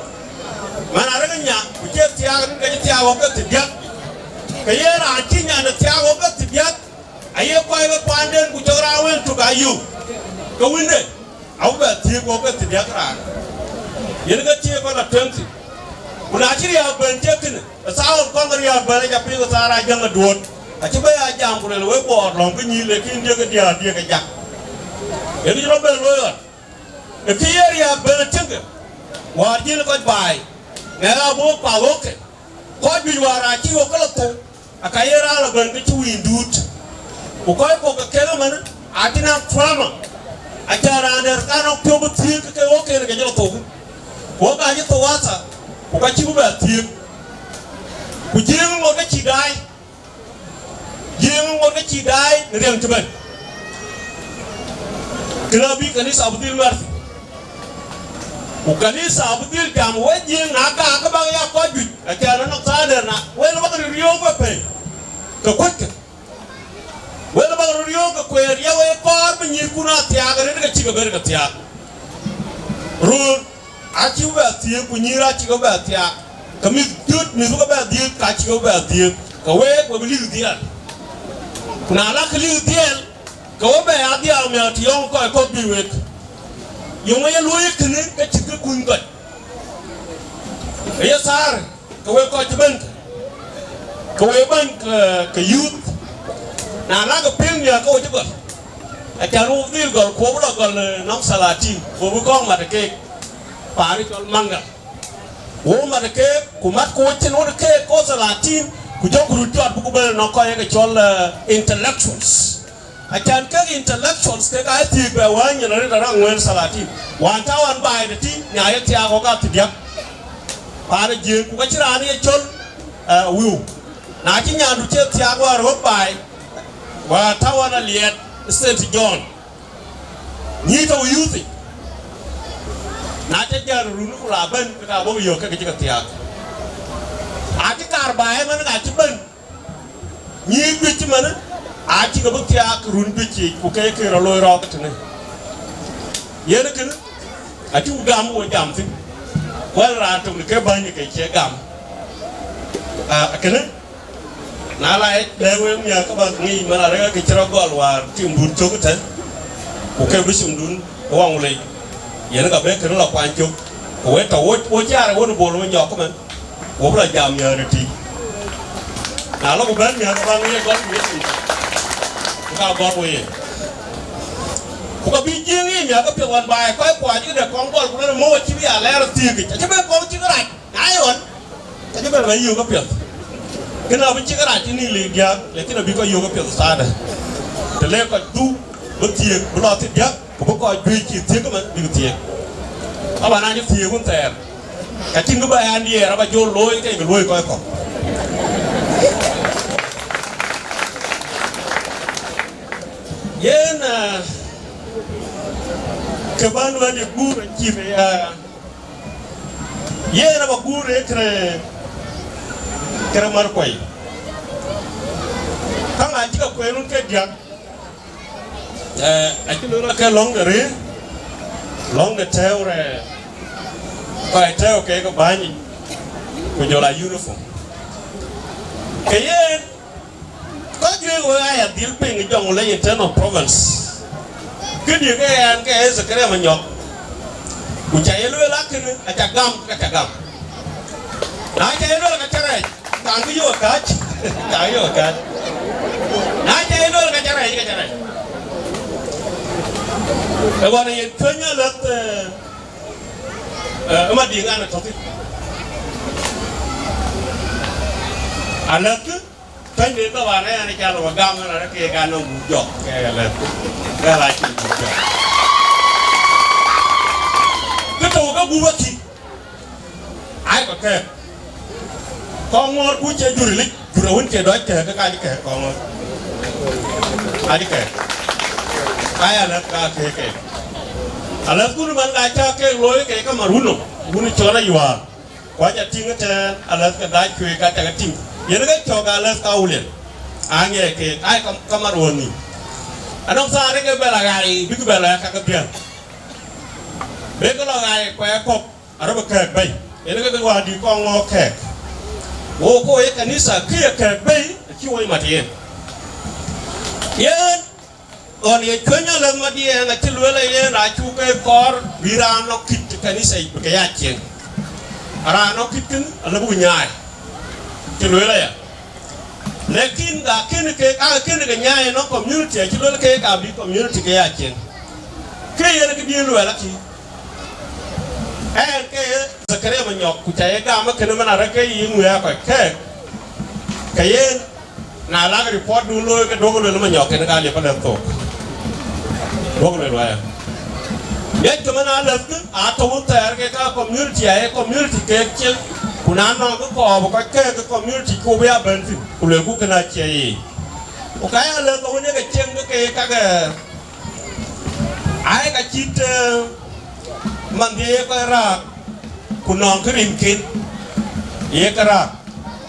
mana ra nya ku je tiaga ni ga tiaga ko tiya ka yena tinya na tiaga ko tiya aye koy be panden ku jogra wen to ga yu ko winde au ba tie ko ka tiya kra yen ga tie ko na 20 kuna chiri ya ban jekin saawon ko ngari ya ban ja pi ko sara janga duot a ci ba ya jam ko le we ko long ko ni le kin je ga dia ga jak yen ji ro ben lo yo e ti yer ya ban tinga wa ji ko bai ngara bo pa loke ko bi wara ci ko la to akayera la ban ga ci wi ndut ko ko ka kelo man atina trauma acara nder kano pyobo tiek ke oke ne gajalo to ko ga ji to wata ko ka ci ba tiek ku jeng mo ga ci dai ne rem tiban klabi kanisa abdul marfi ko kanisa abdul jam waje na ka ba ya ko ju acara no sader na wel ba riyo ko pe ko ko wala ba riyo ko kwer ya we par ba nyir kuna tiaga ne ga ciga ber ga tiaga ru a ci ba tie ku nyira ci ga ba tiaga kami tut mi ga ba die ka ci ga ba die ka we ko bi li dial kuna la khli dial ko ba ya dial mi ati yon ko bi we yo ma ya loye kene ka ci ga kun ko ya sar ko we ko ci ban ko we ban ka youth na la ga pin ya ko jiba a taru dil gol ko bla gol nok salati ko bu ko ma de ke pari tol manga wo ma de ke ku mat ko tin wo de ke ko salati ku jogru jot bu ko be no ko ye chol intellectuals a kan ka intellectuals ke ga ti be wa nya na ra ngwen salati wa ta wan bai de ti nya ye ti a ko ga ti dia pari je ku ga chira ni chol wu na ti nya du che ti a ko ro bai wa tawana liet St. John ni to yuti na ta jar runu kula ban ka bo yo ka ki ka tiak a ti kar bae man ga ti ban ni bi ti man a ti ga bu tiak run bi ci ku kay ke ro loy ro ka tane yena ken a ti gam wo jam ti wal ra to ke ban ni ke che gam a ken na lai lewe mi ka ba ngi mana re ka chira gol war ti mbun to ka ku ke bi sum dun wang le yena ga be ken la kwan chu ku we to wo cha wo no bo lo nyok man wo bra jam ya re ti na lo ku ban mi ka ba ngi gol mi ti ka gol wo ye ku ka bi ji ngi mi ka pe wan bai ko kwa ji de kong gol ku le mo chi bi a le ra ti ki cha be ko chi ra ai on cha be ba yu ka pe kena bi chikara chini le dia lekin abi ko yoga pe sada te le ko du butie bulo ti dia ko ko ju chi ti ko man bi ti aba na ni ti kun ter ka tingu ba andi era ba jo loy ke loy ko yena ke ban wa de gura chi be ya yena ba gura kere mar koy kanga jiga koy nun ke dia akilo la ke long de teure kai teo ke ko bani ko jola uniform ke ye ko je wo aya dil ping jong le internal province ke dia ke an ke se kere ma nyok ku chayelo la ken achagam na chayelo ka chare tang cái vô cá chạy vô cá nãy chơi nó là cái này cái bọn này chơi nhá lật mà đi ngang là thôi anh lật cứ thấy đến các bạn ấy anh cha là gam là cái gan nó bụt giọt cái lật cái lại chịu bụt giọt cái tàu cái bụt gì ai có kê con ngor ku che juri lik jura won che do che ka ji ke con ngor aji ke aya la ka ke ala ku man ga cha ke loy ke ka maruno bunu chora yuwa kwa ja tinga te ala ka da ku ka ta ting yene ga cho ga ala ka ulen ange ke ai ka maroni anong sa re ke bela ga bi ku bela ka ka bian be ko la ga kwa ko araba ke bay yene ga wa di ko ngo ke wo ko ye kanisa kia ke bay ki wo matien yen on ye kenya la matien na ti lwela ye na chu ke kor biran no kit kanisa i ke ya chen ara no kitin ala bu nyaay ti lwela ya lekin ga ken ke nyaay no community ti lwela ke ka bi community ke ya chen ke ye ke bi lwela ki ke zakare ma nyok ku taye ga ma kana mana rake yi mu ya ko ke ye na la report du lo ke dogo le ma nyok ke ga le pa le to dogo le wa ye to mana la ku a to un ter ke ka community ke che kuna no ko ke community ko be aben ti ku le ku kana che yi o ka ya le to ne ke chen ke ka ga ai ka chit man dia ko ra kunong krim kin ye kara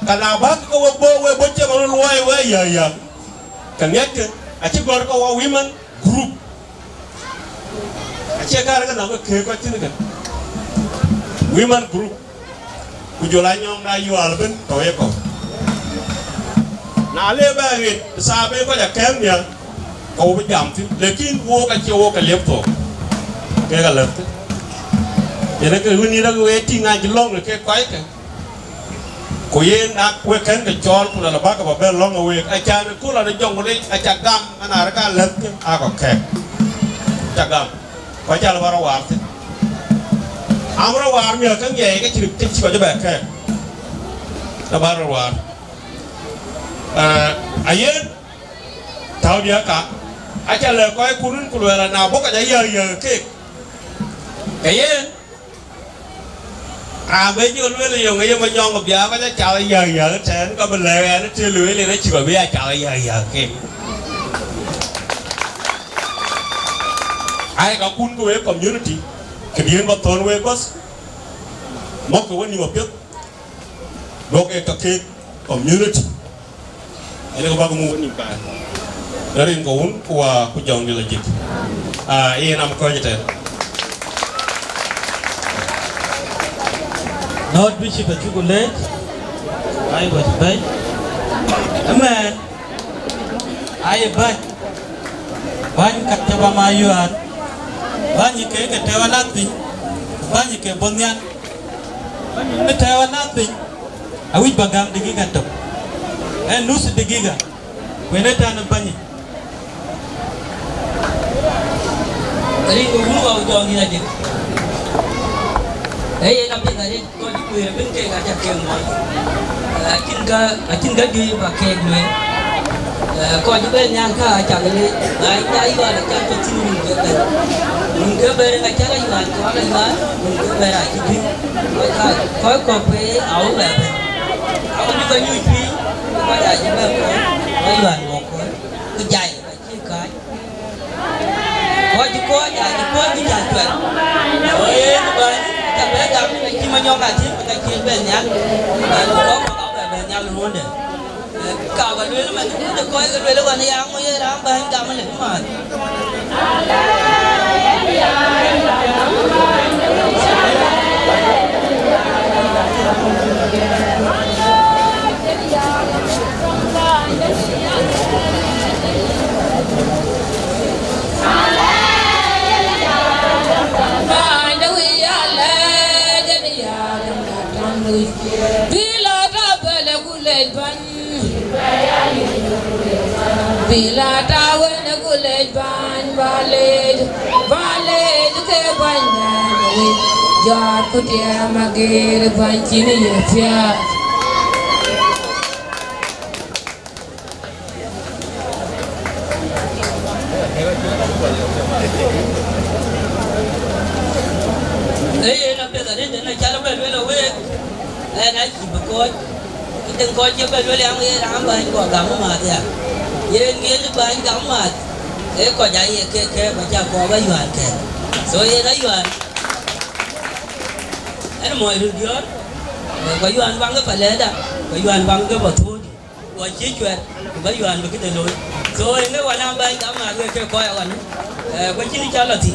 kana ba ko bo che mo lo wa ya kan yak a chi gor ko women group a che kara na ko ke ko tin kan women group ku jola nyom na yual ben to ye ko na le ba rit sa be ko ja kem ya ko be jam tin lekin wo ka che wo ka lep to ke ga lep yene ke huni ra we tinga jlong ke kwai ke ko ye na we kan ke chol kula la ba ka ba be long we a cha ne kula de jong le a cha gam ana ra ka lep a ko ke cha gam ko cha la ba ra wa te amra wa mi ka nge ke chi ba ba ke la ba ra wa a ye tao dia ka a cha le ko kurun kula la na bo ka ya ke ye bây giờ nó dùng cái mà nhon ngọc giả có cái chào giờ sẽ có bên lề nó chưa lưỡi lên nó chỉ bảo biết chào giờ kia ai ka kun ko we community ke dien ba ton we bas mo ko woni mo pet do ke ka ke community ene ko bago mo woni ba dari ko won ko wa ku jong di la jik e nam ko jete not bishop chocolate I was bad amen I bad ban kataba mayuan ban ke tewa nathi ban ke bonyan ne tewa nathi awi bagam digiga to nus digiga wene tan bani Kali ulu au jong ni aja. Nampi kali kau di kuih bengke kaca kemoi. Akin ka di pakai gue. Kau juga nyangka aja kali. Ai iwan aja kecil mungkin. Mungkin bereng aja lah iwan. Kau lah iwan. Mungkin bereng aja di. Kau kopi au berapa? Kau juga nyuci. Kau dah juga kau iwan ngokor. Kejai kecil kai. Kau juga di jalan. Các bé gặp khi mà nhau cả chiếc cái chiếc bên nhá có về nhau luôn đấy cào cái đuôi mà nó coi cái đuôi nó còn đi ăn mới đó bên cầm nó liền mà Bila tahu nak kulit ban balik ke banyak jat kutia magir ban cini ya nampi tadi nak cara berdua we nak cibukot kita kau coba dulu yang ramai kau kamu mati ya. Ye ngel ban gamat ko jai ke baca ko ba yuan ke so ye da yuan ana mo ru dior ko yuan bang ke pale da ko yuan bang ke bothu ko chi chwe ba yuan ke de loi so ye ne wana ban gamat ke ko ya wan ko chi ni cha la ti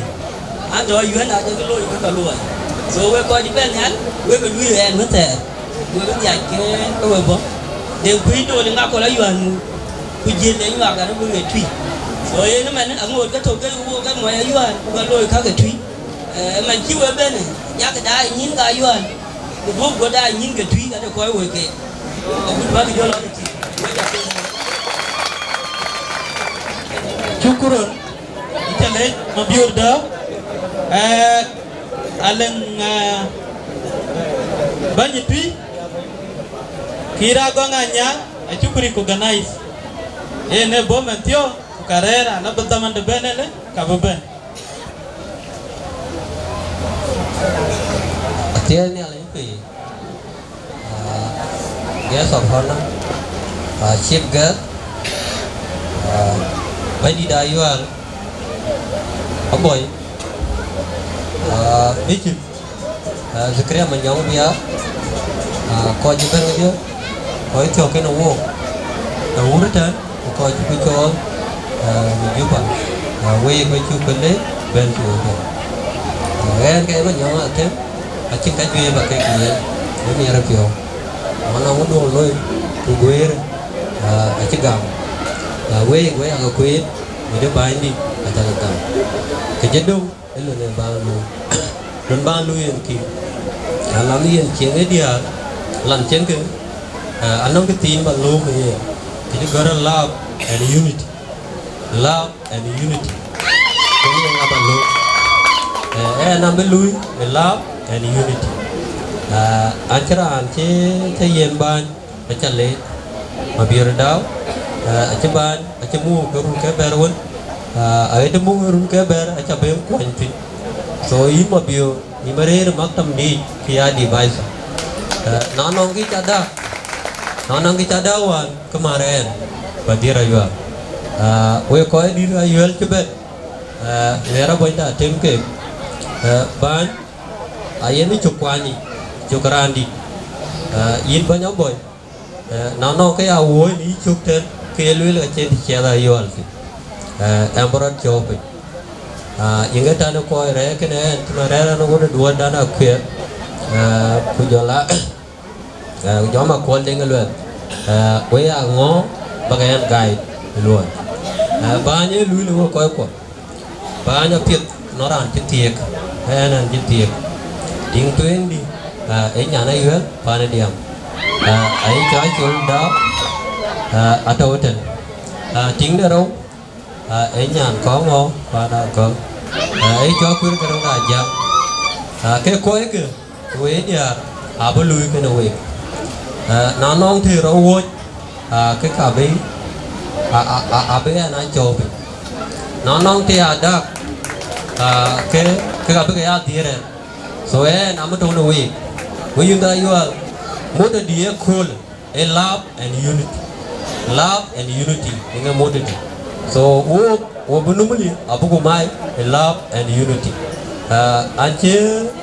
an do yuan da ke loi ke ka loi so we ko di ben han we ko lui en mate we ko ja ke ko we bo de kui do ni nga ko la yuan kujin đấy mà cái nó người truy rồi nó mà ở ngồi cái thùng cái mua cái ngoài yuan cái lôi khác cái truy mình chiếu ở bên này giá cái đai nhìn cái yuan cái bút của đai nhìn cái truy cái nó coi hồi kì ông biết bao nhiêu đó syukurun kita lihat mobil dah aleng banyak truy kira gua nganya syukuri ko ganais ne bo mentio carrera na bentaman de benele kaboben Atia ni ala yuki dia sophona chip girl badi dayuan aboy bikin Zikria menyong dia ko jiben dia ko itu ke no wo urutan ko ju ko juba we ko ju bele ben ju ko cái mà nhau là thế chính cái duy và cái kia nó nghe ra kiểu nó không có đồ luôn từ quê chính gạo quê ở quê người đó bay đi ở tại là cái chất đông cái lần này bao luôn lần ba lui kì làm đi chuyện cái đi làm chuyện cái anh nói cái tin mà luôn cái gì thì nó gọi là love and unity cái này là bạn luôn năm bên lui love and unity acara anche thayen ban acha le mabir daw acha ban acha mu karun ke berwon ay de mu karun ke ber acha bem kwanti so yi mabio ni marer maktam ni kia device nanong ki cada wan kemarin badira yual we ko di ayual cebet Vera boinda temke ban ayeni chukwani chukrandi yin banyo boy nano ke awo ni chukten ke lwel ka chen chela yol fi amborat chope inga tano ko re ke ne tunarera no godo duwa dana kwe kujola joma ko dengalwel we ango bagayan guide luon banye lulu ko banya piet noran tiek enan tiek ding tuen di nyana yel pana diam ai choi chul da atau ten ting da rau nyan có ngo pana ko ai cho kur ka da jam ke ko ke we dia abului ke no we na nong thì rau wo cái cả bi be na cho bi nó nong thì ada cái gặp cái gì đấy, so nằm trong nó we dùng cái AYUAL, một cái địa cool, love and unity, cái một cái, so wo bên mình abu kumai love and unity, anh chị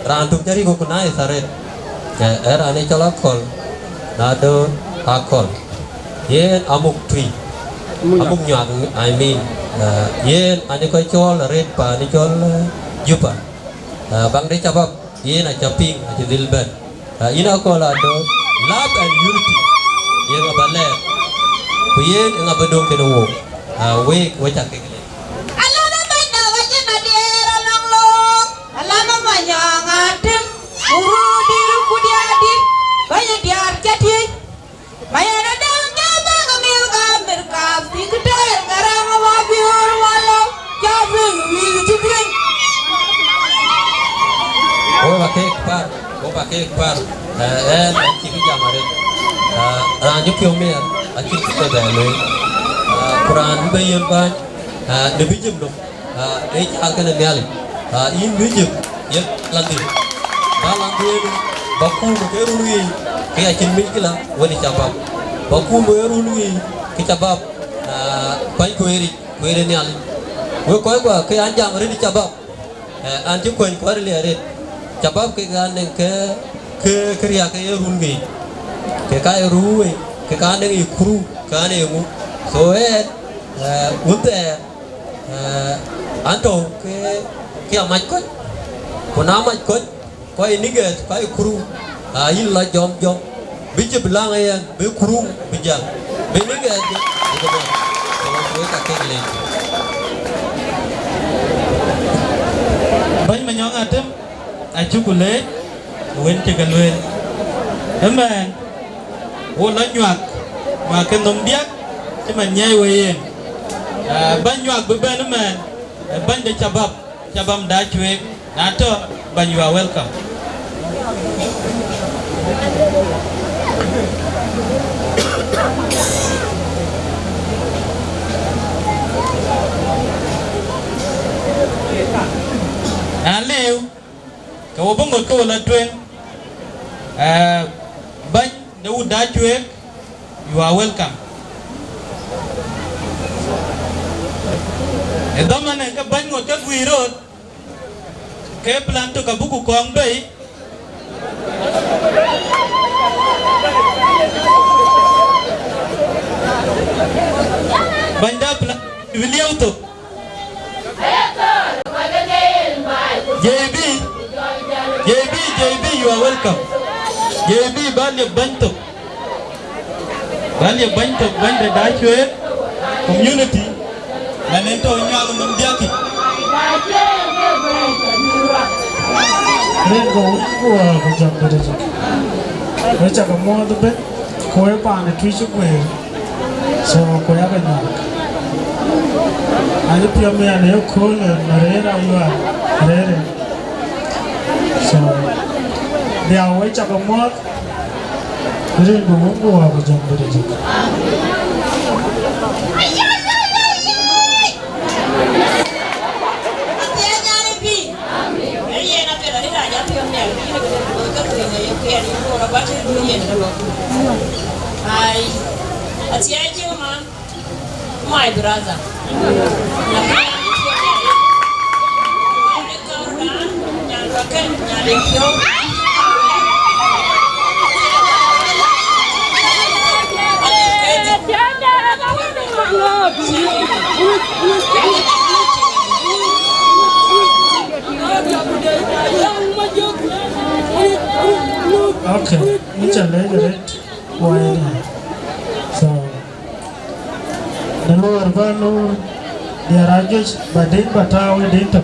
ran tung cari ko kunai saret, era này cho lắc call, nado hakol, amuk tree, amuk nyak, I mean. Ani ko chol red pa ni chol jupa bang de chabab na chaping ati dilben ina ko la do love and unity nga bale ku nga badong ke no we chak ke ala na mai na wa je na de ra long long ala na ma nya ngatem uru di ku dia di baya diar chati maya na dang nya ba ngamil ka merka fikta garang wa biur walo jabring wi jibring o ba ke par ki jamare ran ju kyo me achi ke da le Quran bayen ba de bijum do e cha ka ne yali in bijum ye landi ba landi ba ku mo ke ru wi ke achin mi kila woni chabab ba ku mo ru wi ke chabab pai ko eri ni ali we ko ke anjam re ni chabab an ju ko le re chabab ke gan ke kriya ke run wi ke ka ru wi ke ka ne ikru ka ne mu so unte anto ke amach ko na mach ko ini ke ka ikru illa jom bije bilang ayan be kru bijang be ni ke ko ko ka ke le bany manyong atem achukule wen te galwen amen wo la nyak ma ke nom diak te man nyai wen ban nyak be ben amen ban de chabam da chwe na to ban you are welcome Aliu kau bangun kau la tuen ban dau da chue you are welcome edomane ka ban ngot ka guirot ke plan to ka buku kong bei banda plan video to JB, you are welcome. JB, Banya Bantok, Banda Dachwe, community, Nanento Nyagam Diaki. Go jump the desert. Which are more the bit, Koyapa and the Trisha way. So Koyaka. I hope you may have cool and Narera you are ready. So they are way up a month. We didn't go over jump the desert. My brother. Okay, it's a little wide. So, the lower value, there are just badin batawi dito.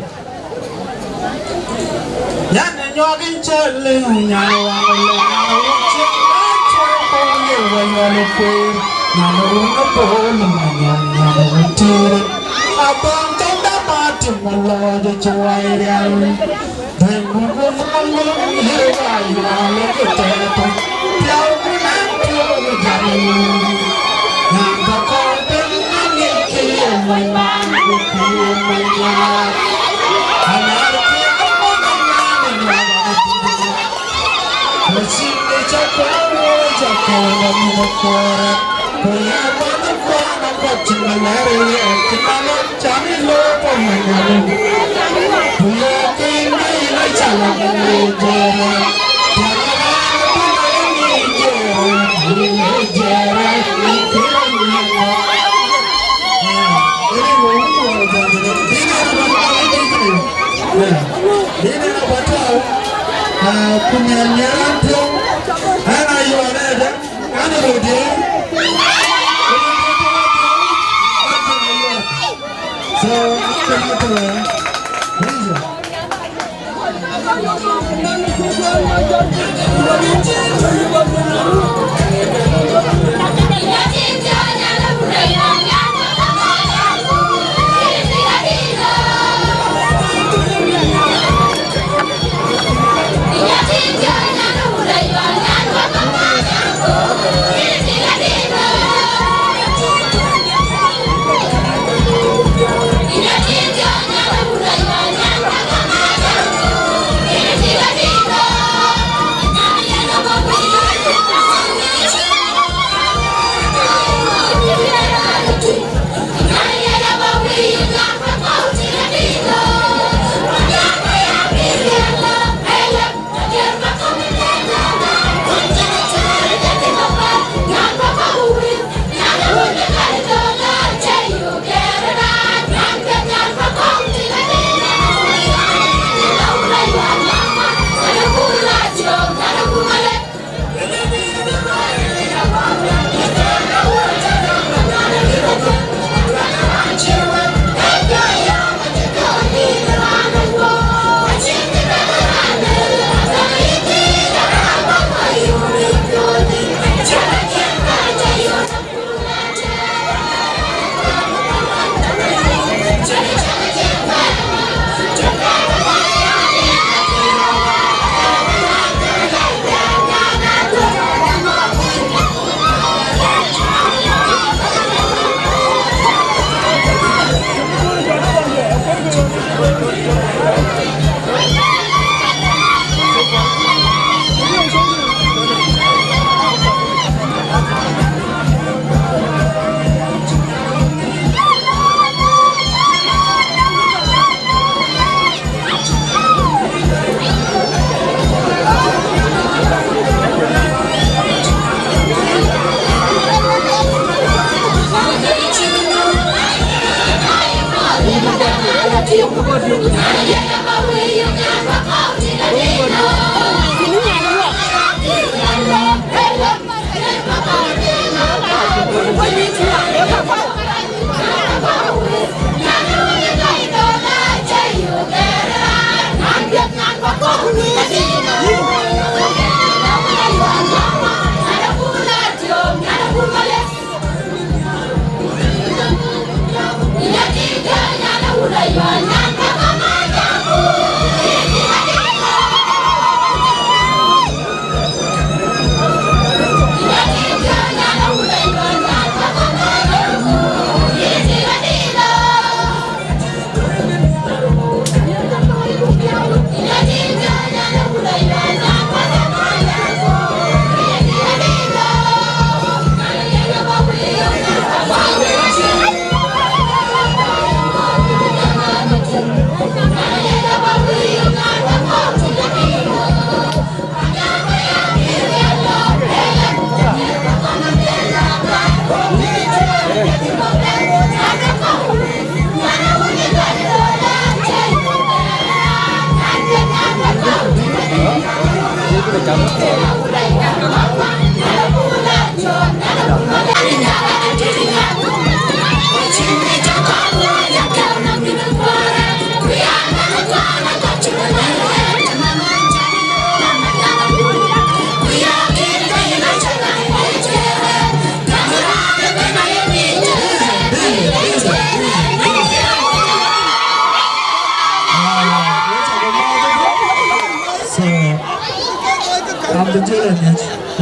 Yan na nyogin chale, nyano wangole, nyano wangche, nyano wangole kwe, nyano wangapole, nyano wangtire. Abang tenda mati maloja chwairian. Then we go from the hill, I look at that. Piao kunanto jani. Nanda kopen niki my man niki my man. Anarki amona nani. Kosine chakoro chakoro mukora. Koya mana kwana kochina nare. Kinalo chani lopo mangani. Koya kini. Bye.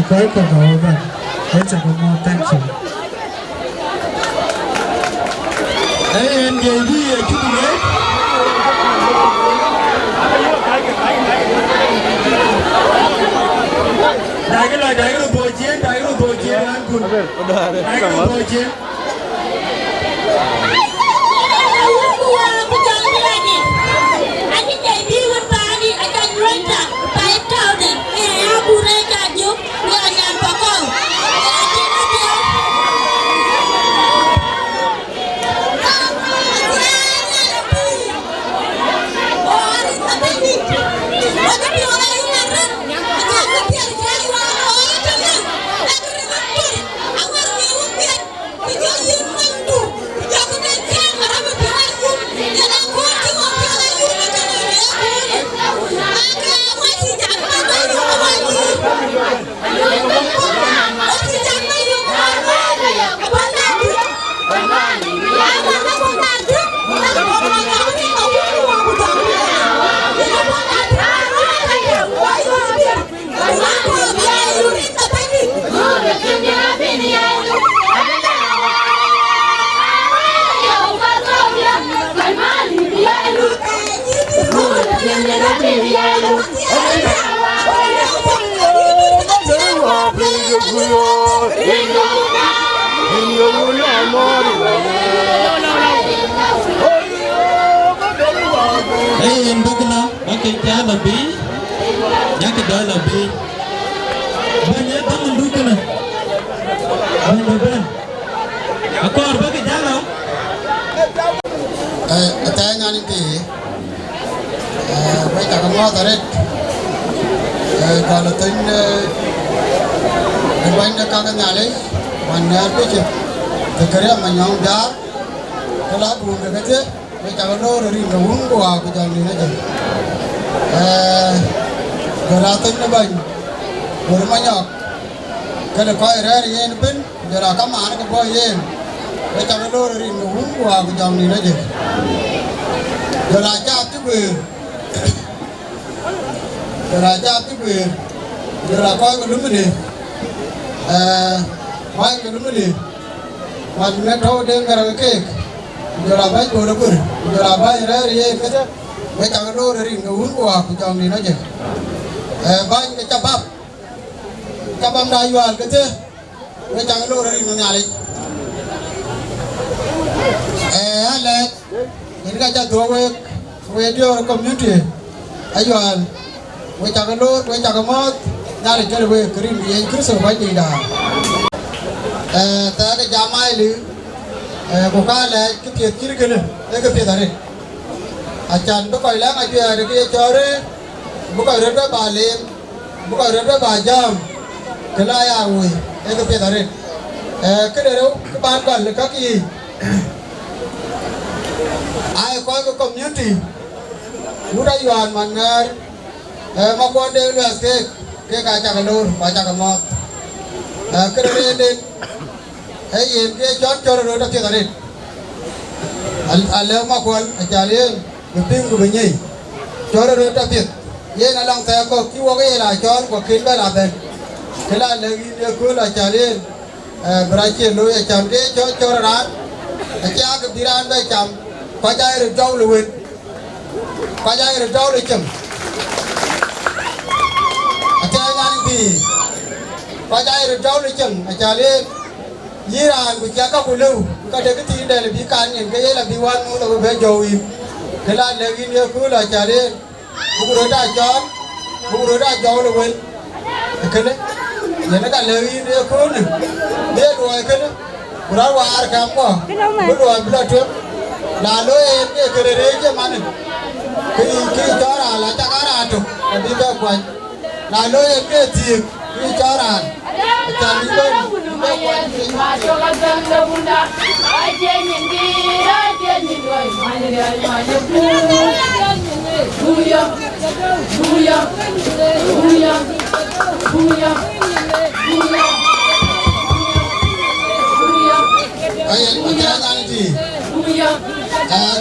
quay của nó vậy. Hết chẳng có mua thank you. em về đi chút nữa. Đại cái bồi chiến ăn cùng. Đại cái bồi chiến. em bước nó cái cha là bí nhá cái đời là bí bên nhớ tao mình đuôi cái này bên aku harus ke jalan tanya nanti baik tak kamu tarik kalau tin banyak kagak nyale mana tu kerja menyong jar kalau bukan kerja baik tak lo dari ngawung gua aku jangan ni aja kalau tin banyak berbanyak kalau kau rare ni pun jara kamar ke boy yen baik tak lo dari ngawung gua aku jangan ni aja jara jatuh raja tu ber, jara kau belum ni, mai belum ni, mana tahu dia kerana kek, jara baik boleh ber, jara baik rare ye kerja, baik tak lo dari ngawung gua aku jangan ni aja, baik kecabap dah jual kerja, baik tak lo dari nyali, alat, ini kerja dua video community, ayual. Quay chào cái lốt, quay chào cái mót, ra để cho được về krim thì anh cứ sửa bánh gì đã. Ta cái giá mai lử, của ca là cái thiệt kia cái này, cái thiệt này. Chan bữa coi lắm ai kia được kia cho đấy, bữa coi rất là bà lên, bữa coi rất là bà jam, cái lai à ui, cái thiệt này. Cái này đâu, cái ban quản là các gì, ai coi cái community, bữa đây hoàn mà mau kau dia lihat ke kaca kalur, kaca kamot. Kerana ini, ini dia jor roda tiada ni. Alam mau kau cariin, betul ke begini. Jor roda tiada. Ye nalang saya kau kiwa ke lah jor kau kira lah ben. Kela lagi dia kau lah cariin. Berakhir lu ya cam dia jor ran. Aja kebiran dah cam. Pajai rejau luwin. Pajai rejau lecem. Pajai rejau lecem, ajalin, jiran, bicara kau bulu, kau ada ketir dah lebih kanin, kau lebih wan mu lebih berjauhi, kelan lagi ni aku lah ajalin, buku roda jauh lebih, kene, jadi kan lagi ni aku ni, dia dua kene, berawal kamu, berdua belah tu, lalu ini kerja mana, kiri cara lah cakar tu, lebih berkuat. Lalu yang kecil, bicara, jadi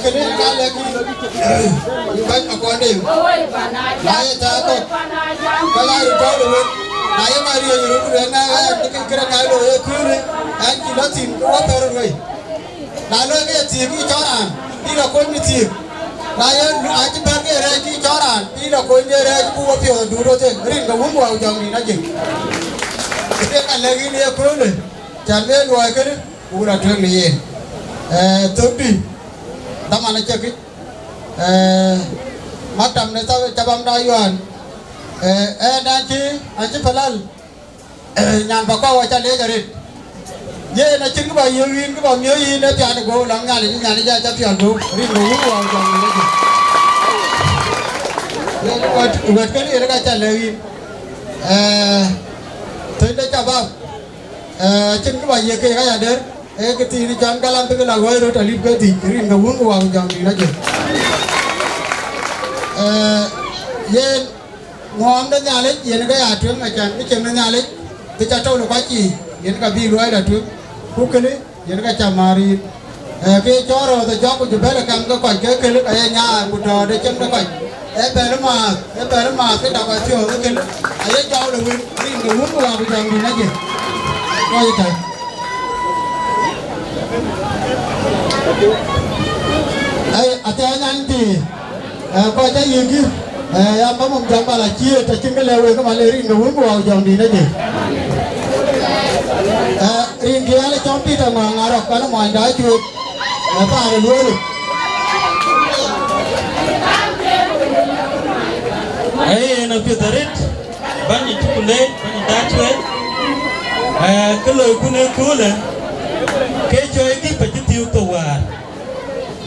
Kenapa lagi? Baik aku ada. Saya takut. Kalau itu jauh lebih. ai mà đi rồi cũng na cái ngày rồi cứ đi anh chỉ nói tìm quá tờ rồi là nói cái gì cái chó à đi là con như gì là anh chỉ biết cái này cái chó à đi là con như này cũng có phiền đủ rồi thế riêng cái uống vào trong đi nói gì cái này là cái này cứ đi chẳng biết gọi cái đấy cũng là chuyện gì tôi đi tao mà nói chơi cái mắt tầm này tao chả bấm đai yuan anh chỉ phải là nhàn vào câu cho lấy cho đi ye na chính cái bài yêu cái bài nhớ gì nó chả được cô lắng nghe thì nhà đi ra cho tiền cô đi ngủ vào trong này chứ quật cái này nó cái chả lấy thấy đấy chả bao chính cái bài gì cái nhà đến cái gì đi chọn cái làm cái là gọi rồi trả lip cái gì đi ngủ vào trong này chứ ye ngon đến nhà lấy ye nó cái à trước mà chẳng cái chân nó nhà lấy thì cha trâu nó quá chi ye nó cái bi đuôi là trước cú cái đấy ye nó cái chả mari cái chó rồi thì chó cũng chụp bé là cầm cái lúc ấy nhà một trò để chân nó coi bé nó mà cái đầu cái thiếu cái lúc ấy chó là đi ngủ vào bây giờ thì nó gì coi như thế ấy à thế anh thì coi cái gì kia em bấm một chấm là chia cho chân cái leo rồi các bạn lấy riêng ngủ vào dòng đi nó gì riêng kia là trong tí mà ngã đọc cái nó ngoài đá chuột là ta là đuôi được ấy nó phía tới bán những chút lên bán những đá chuối cái lời của nó cứu là cái chơi cái phải chịu tiêu tổ à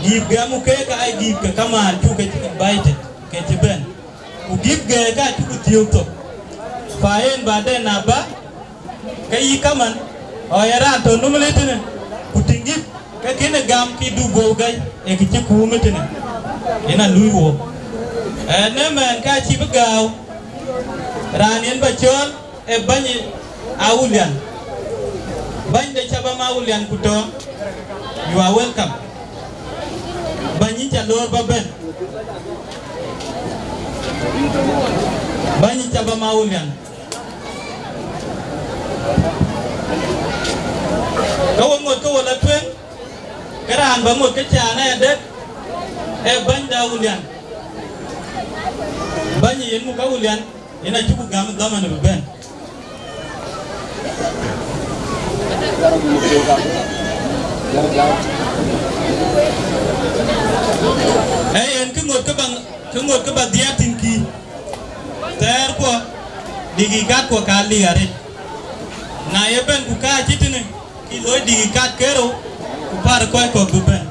dịp gam một cái dịp cái cam ăn chú cái bài chết cái chế bên dịp cái chú cái tiêu tổ phải en baadaye na ba cái cam ăn ra to nó mới lên này kutingip cái kene gam ki du go gai cái chế cú mới thế này cái là lui vô nếu mà cái chi bắt gạo ra nên bà chọn bany aulian bany để chaba aulian kuto you are welcome bany chalor baben bany chaba aulian kau ngot kau la tuen keran ba ngot ke cha na det bany daulian bany yen mu kaulian ina chuku gam dama na ben en ke ngot ke ba dia tinki ter ko digi kat ko kali are na ye ben ku ka chitine ki loi digi kat kero ku par ko ben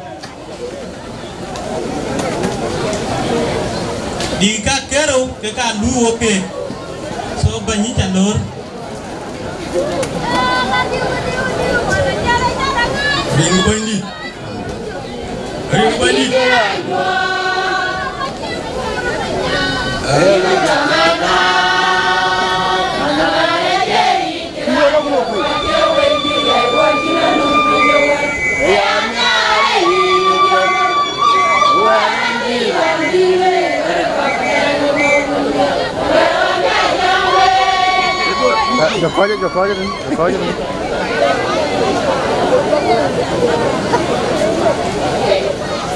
di ka kero ke ka lu oke so banyi chalor ring bandi Cho coi đi.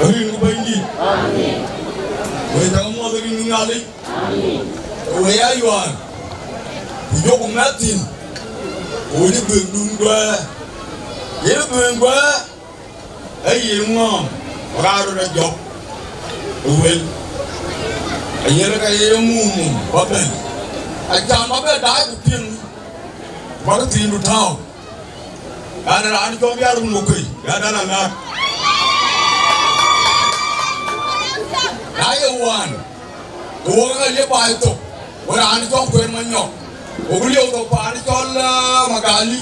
Ring bandi. Amin. Wei tang mo ring ngali. Amin. Wei ayuan. Yo ko natin. O ni bung gwa. Ye bung gwa. Ai ngom. Ra ra job. Wei. Ai ra ka ye mu ba ben. A jam ba ba dai ku tin. Ba ka tin du tao. Ana ra an ko ya ru mo kai. Ya da na. AYUAL gua cái liệp bài tục gua ăn cho quên mà nhóc gua liều tục ăn cho là magali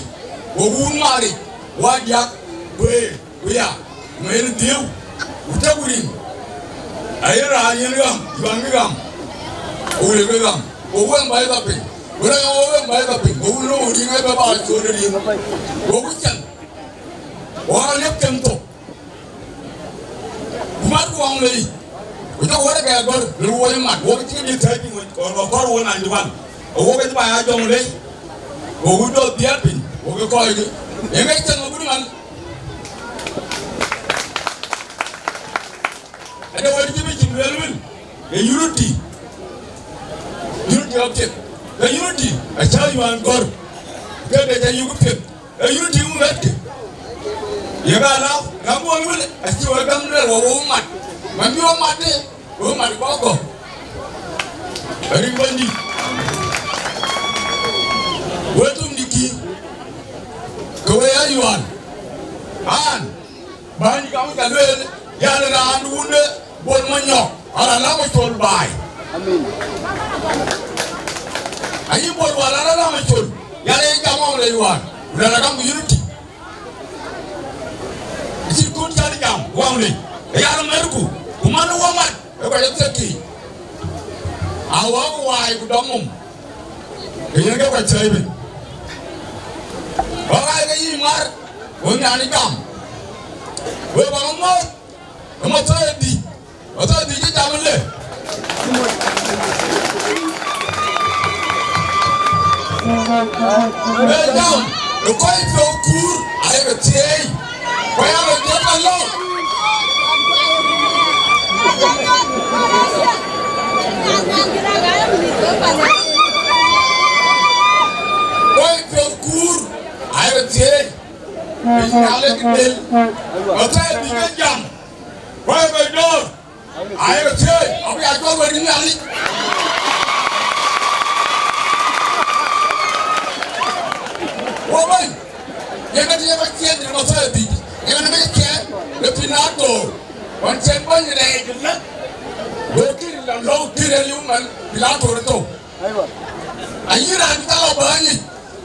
gua uống mari gua diak quê quê mình tiêu udah kuring air rani gam juang gam ule gam gua yang baik tapi gua yang baik tapi gua lu uring ay bapa cho đi gua chân gua liệp kem tục mat gua ang lei kita orang kaya gor, luar yang mat, gua kecil di tadi, kalau gor gua nanti ban, gua kecil bayar jom leh, Ogudo diapin, Oguko, Emerson Oguman. I don't want to give it in the unity. Unity object. The unity, I tell you, I'm God. Get the unity. The unity you let it. You got now, I'm going with it. I still come there, woman. When you are my day, woman, go. Everybody. Welcome, Nikki. Go where you are. And, Bani Kamuka, Yana and Wunda. Bon manyo, ala lama chol bay. Amin. Ayi bon wala lama chol. Yale kama ole yuan. Udara kamu unity. Isi kun chali jam, wangli. Yale merku, kumanu wamat. Eba yetseki. Awa wai kudomum. Kayenge kwa chaibe. Wala kayi mar, wanyani jam. Weba mamot, kama chaibe. What's up, DJ Jamile? Well done. The coin so cool. I have a tea. Why have a get alone? Coin so cool. I have a tea. What's up, DJ Jam? Why have a door? I have a chair. I'll be at home with me. Woman, you're going to have a chair in my therapy. You're going to make a chair. The Pinato. One chair, one day, you let working the low tier human, Pilato. And you don't tell Bani.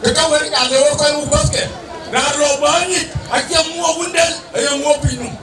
The government and the local basket. Now, Bani, I can't more wounded. I am more pinum.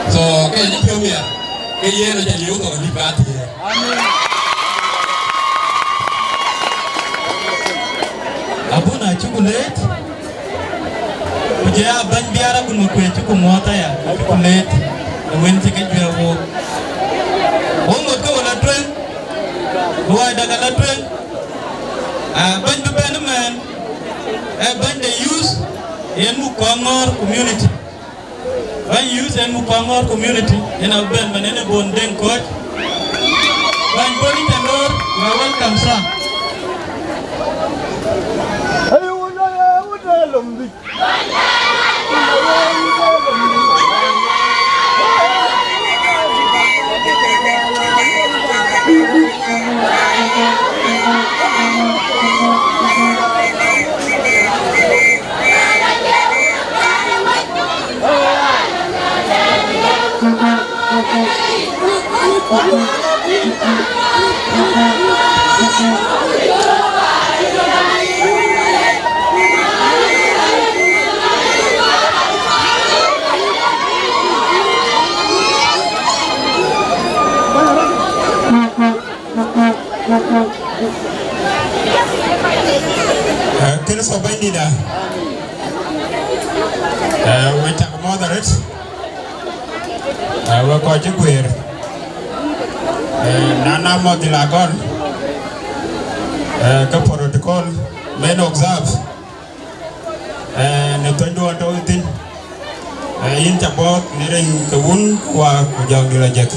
So, kaya yung premier, kaya yun na dyan yung ito, libati. Apo na chocolate. Kaya ban biara kun mo kwe chukumota ya chocolate. Na wensi ka jua wo. Ongot ko wala tren. Huwag daga tren. Ban du ben man. Ban the use in Mukongor community. Ban use in Mukongor community in a ben manene bondeng coach. Ban boni tenor, you are welcome sir. Kena sobat ini dah. Wajah moderate. Waktu juga. Nana mau dilakukan. Ke protokol men observe. Netuan atau itu. Ini cabut niring kebun kuah kujang dilajak.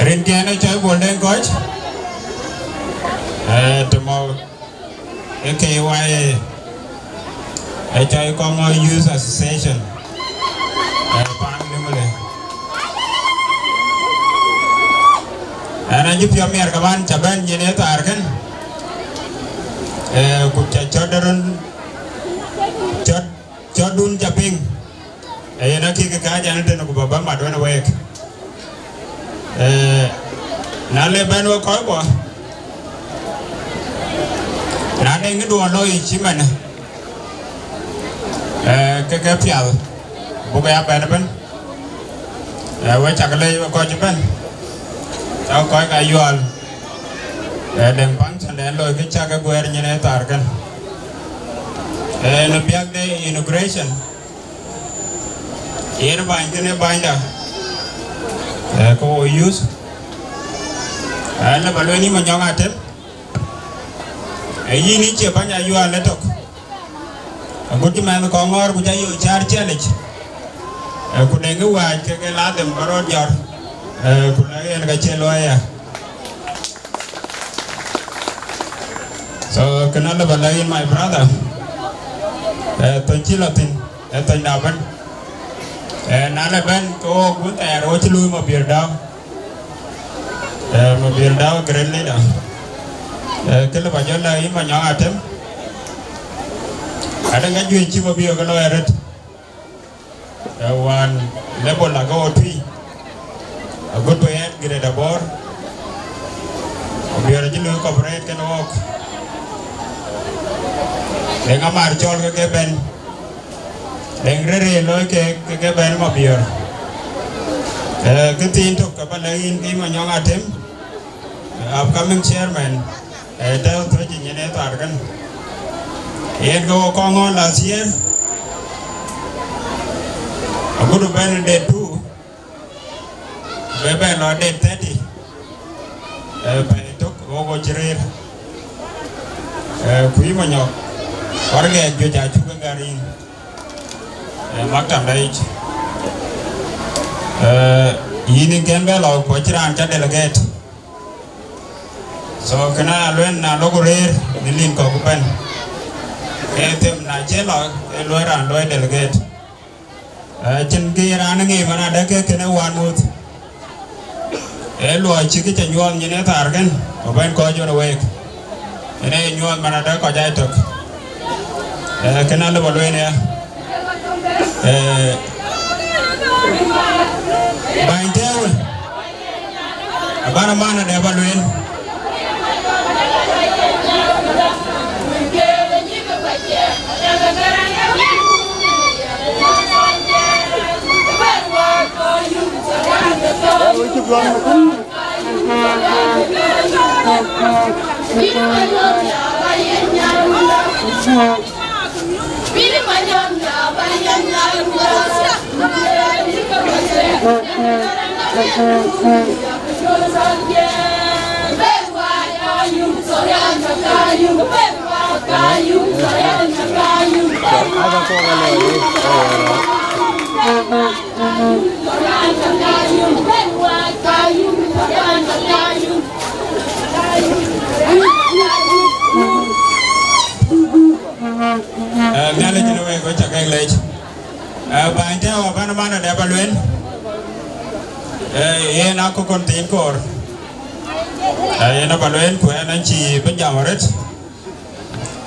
Rinkian aja boleh coach. Tomorrow. AYUAL Congo Youth Association Pan NIMULE Ana jup yo mer kaman caban jene tar kan ku chodon chodun japing na ki ka jana den ku baba madona wek na le ban wo ko bo na den ndu loi chimana ke pial bu ga ban ban wa chakale ko jiban tao ko ga yual den pang chan den loi ke chaka guer nyene tar kan no biak de inauguration yer ban kene banda ko use ala baloni ma nyonga tem yini che banya yual letok aguti man ko ngor ku jayo char challenge ku denga wa ke la dem baro jor ku la yen ga chelo ya so kana la balai my brother to chilatin to naban na la ban ko ku ta ro chlu ma bir daw gren le da ke la ba jola yi ma nyang atem ada ngajuin ci mobil ko loyaret wan lebol la go tui agot to yet gire dabor biar ji lo corporate kan wok denga mar chol ke ben dengre re lo ke ben ma biar ke tin to ka balain ki ma nyong atem upcoming chairman ta to ji ne tar kan yen go Congo last year a good ben day 2 bebe no day 30 pe tok go jirer kui manyo orge jo ja chu garin maktam dai yini ken be lo ko chiran cha delegate so kana luen na logo rer nilin ko ben tem na chelo lo ran lo delegate chen ki ran ngi mana da ke kene wan mut lo chi ki chen yol ni ne tar kan o ben ko jo no wek ene nyol mana da ko jai tok kana lo lo ne bain tew abana mana da ba luen ngale jino we ko chakay lej bante wa bana mana da balwen ye na ko kontin kor ye na balwen ko na chi benjamaret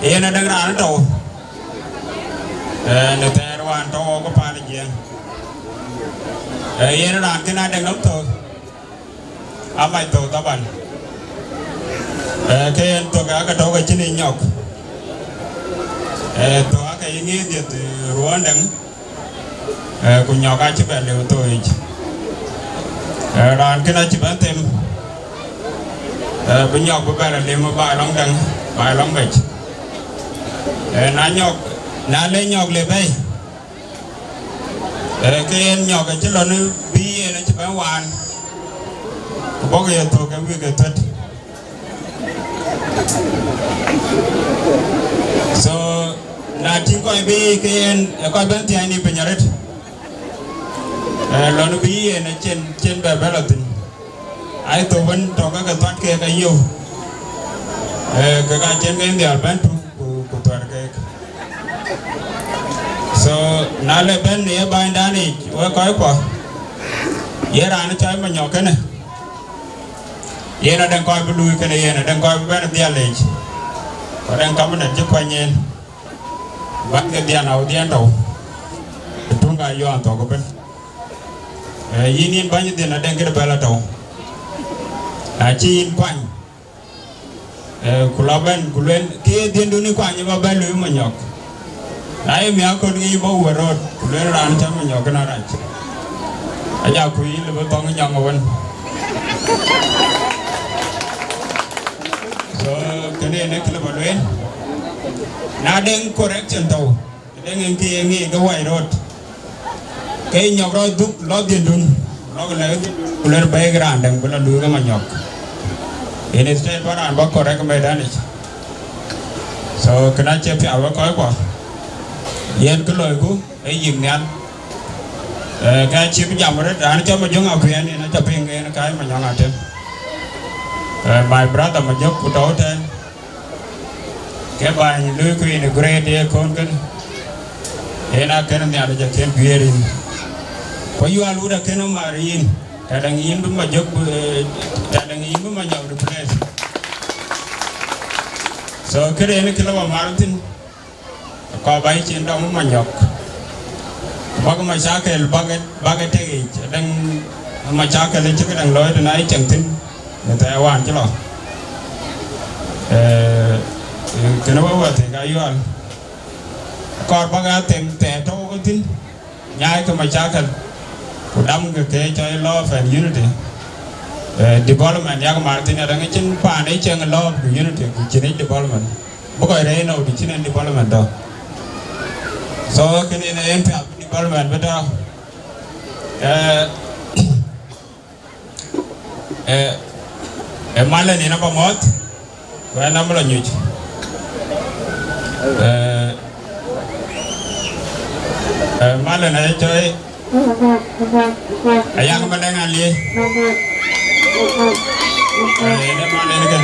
ye na dang ran to ne ter wan to ko pa ni je Yen ran kena deng nom to. Amai to taban. Kayen to ka to ka chini nyok. To ka ingi dia tu ruan deng. Ku nyok ka chiba le to ich. Ran kena chiba tem. Bunyok bu ba le mo ba long deng, ba long bech. Na nyok na le nyok le bay. Kayen nyok ka chilo nu bi na chiba wan. Bog ya to ka wi ka tat. So na tin ko bi kayen ko ben ti ani penyaret. Lo nu bi na chen ba belatin. Ai to wen to ka tat ke ka yo. Ka chen ke ndi alban tu ku tar ke. So na le ben ne ba ndani wa ko ko. Yera na chai ma nyokene. Yena đang coi bului cái này yena đang coi bên dia lech, có đang cầm bên chụp quay nhen, bắt cái dia nào dia đâu, tung cái yêu anh to có bên, yinin bao nhiêu tiền là đang cái bela đâu, chin quanh, kulaben kulen cái tiền đun quanh nhưng mà bên lưỡi mà nhọc, ai mẹ con đi bao giờ rồi, kulen ran chăm mà nhọc cái nào đấy, ai giờ quý là bao tông cái nhọc mà bên. So kene ne kila balwen na den correction tau den ngi ga wai road kay nyok ro duk lo din dun lo le kuler background dang bala lu ga ma nyok ene state baran ba correct me dan so kana che pya wa ko kwa yen ko loy ku ai yin nyan ga chi bi jam re dan cho ma jong a kwen ne na cha ping ge na kai ma nyong a tem. My brother mà dốc của tổ tên cái bài lưu quy này great để con cái thế là cái này là cái quyền có yêu luôn là cái nó mà riêng ta đang yên với mà dốc ta đang yên với mà nhậu được place so cái này nó cái là marathon có bài chiến đấu mà nhậu bác mà sao cái bác cái thế đang mà sao cái lên cái đang nói này chẳng tin người ta hoàn chứ lo cái nó bảo thì cái yêu còn bao giờ tìm tệ đâu có tin nhai cái mà chắc cần của đâm cái cho love and unity development ya cái Martin là đang trên pan đấy chơi love and unity của chính development bữa coi đấy nào thì chính development đó so cái này là em phải development bây giờ Malah ni nampak mot, kau nama lo nyuci. Malah ni coy, ayah kau dengar liye. Ini malah ni kan.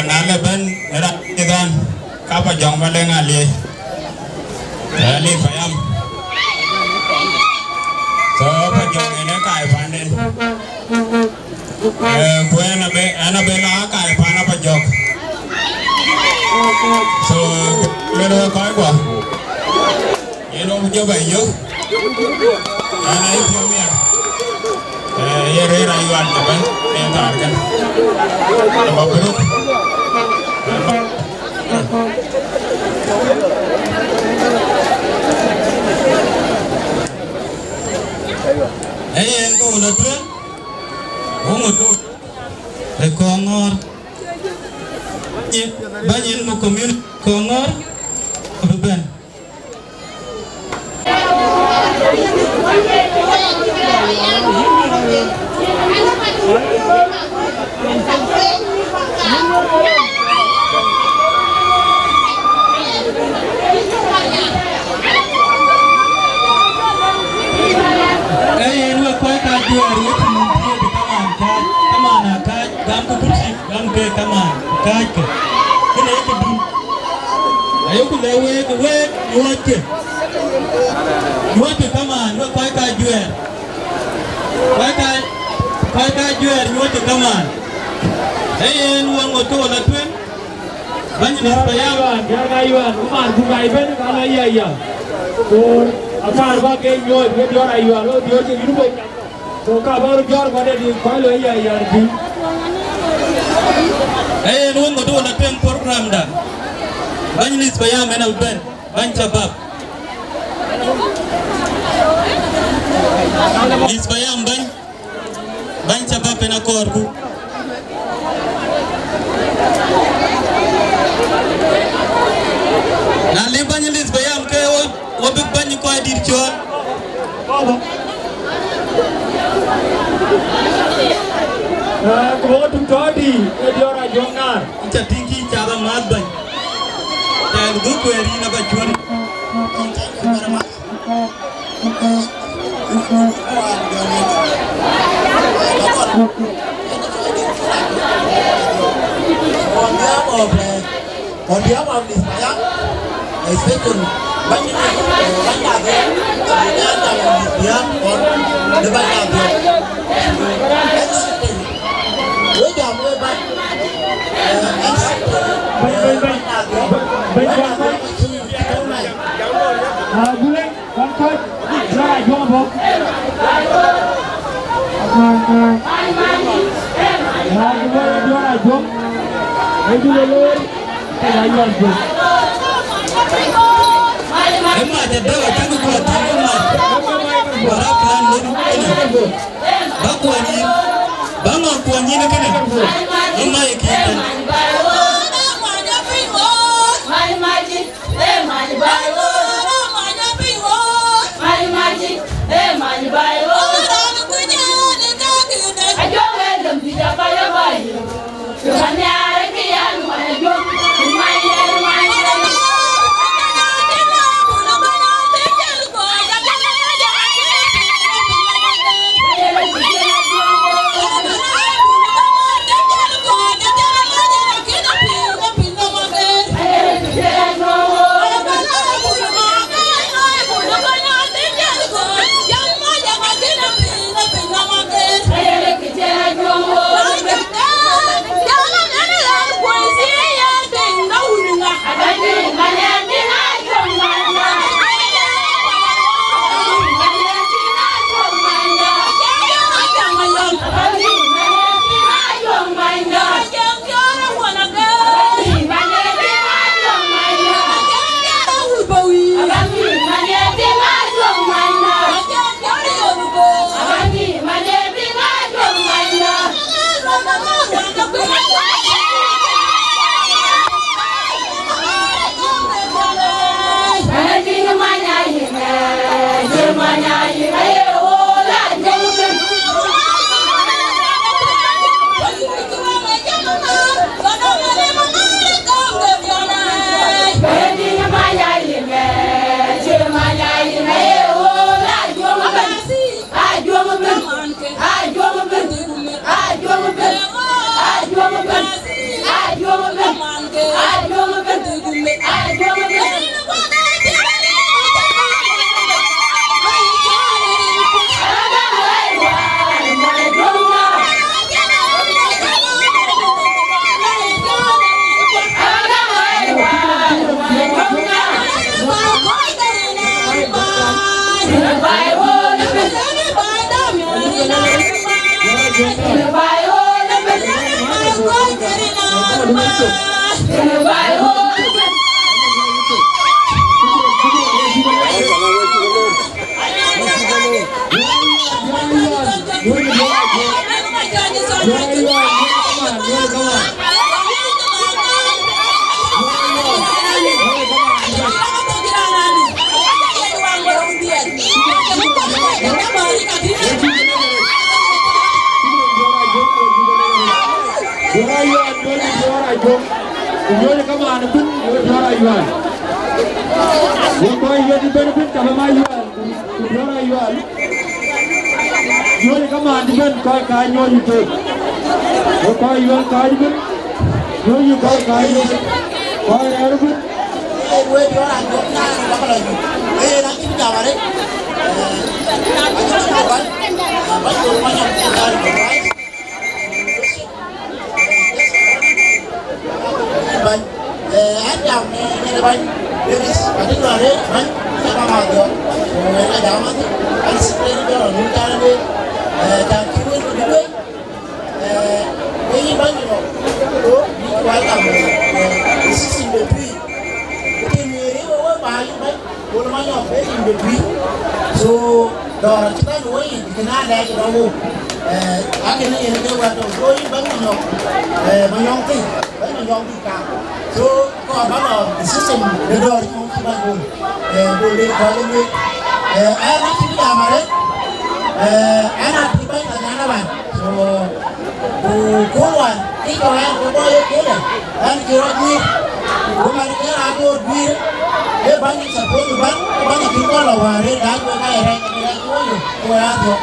Nala ben erak kitan, kapa jong malah dengar liye. Liye payam. So apa jong ini kai panen. Kue ana bela kai pana pajok. So lelo kai kwa. Eno punya bayu. Ana itu mia. Ye re rayuan jaban entar kan. Tambah beruk. En ko na tu. Một cái con ngor banyak mau community con ngor beban lu kau tak jual gam ko bursi gam ke kaman kaj ke kene ke dun ayo ko lewe ko we yote kaman no kai ka juer yote kaman en wango to la twen banyi ni payaba ya ga yuan umar bukai ben kala iya ko Apa apa ke nyoy ke dia ayual lo dia je hidup banyak. So kabar dia pada di kalau ya ya di. Nuan tu nak tem program dah. Banyak ni supaya mana uban, banyak sebab. Ni supaya banyak sebab pena korku. Nah lebannya ni supaya ke wabik banyak kau adir jual. Kalau tu jadi dia orang jongar. Macam tinggi cara mat banyak. Dan tu kau hari nak jual. Còn dia mau di saya, especially banyak dia, dia kon depan dia. Với dòng với bạn, boleh kan kau jangan jual bok. Nah, boleh jual jual. Itu lelur, kita jual jual. Emang ada dua jangan kuat jangan. Barang plan ni. Bakuani. Bang kuani nak kena. Emang ikan. Jual kemana pun jual ayuan. Kau jual di mana pun kalau ayuan, jual ayuan. Jual kemana pun kau jual itu. Kau jual kau pun jual kau jual. Kau ada pun. Gue jual ayuan apa lagi? Nanti kita awalnya. Ayuan apa? Banyak dari anh chồng nghe đây đây, đây là cái chama mago o ela dá uma a secretária do não tá ali tá aqui o do bem bem no o vai tá esse sim do tri porque me eu vai o não vai bem do tri so đó chúng ta nuôi thì na đây cái đâu cái này cái quan trọng nuôi bánh mà nhong thì bánh mà nhong thì cả so có bắt đầu system để đó thì không chỉ bằng buồn đi coi lên anh nói chuyện gì mà đấy anh nói thì bánh là nhà bạn so cố hoàn cái câu anh có bao nhiêu cái này anh kêu anh cũng mà cái nào cũng đi để bánh thì sắp tới bánh thì chúng ta là hòa để đá cho cái này tôi ăn được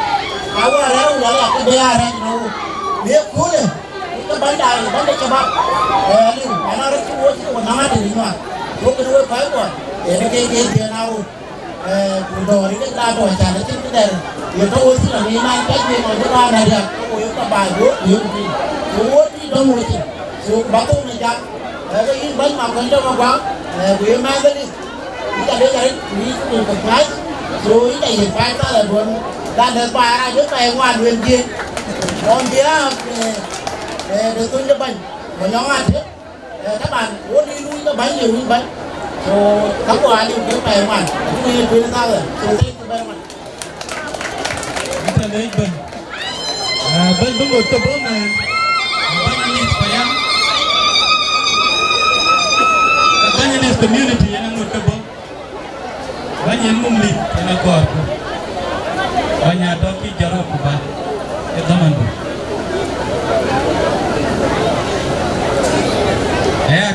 áo là đấy là cái bia này nó biết cú này cái bánh này cho bác lưu nó rất cú chứ còn nó thì mà lúc cái đuôi phải rồi để cái tiền nào đồ đi cái ra rồi trả nó trên cái đèn thì tôi thì là ngày mai cái gì mà cái ba này được tôi có bài bút nhiều gì bút đi đâu rồi thì số bác tôi này chắc cái bánh mà còn cho mà quán vì mai cái đi kita dia cari ni tempat rồi cái gì phải ta là buồn đang đợi bà ra trước này ngoài nguyên kia còn kia để tôi cho bệnh mà nhóm ăn trước các bạn muốn đi nuôi cái bánh nhiều như bánh rồi các quả đi trước này ngoài chúng tôi khuyên sao rồi tôi thấy tôi bên ngoài kita lấy bệnh bệnh một tập bốn này bệnh này phải ăn bệnh này community yang một tập bốn banyak mumli yang aku banyak doki jarok kuban zaman tu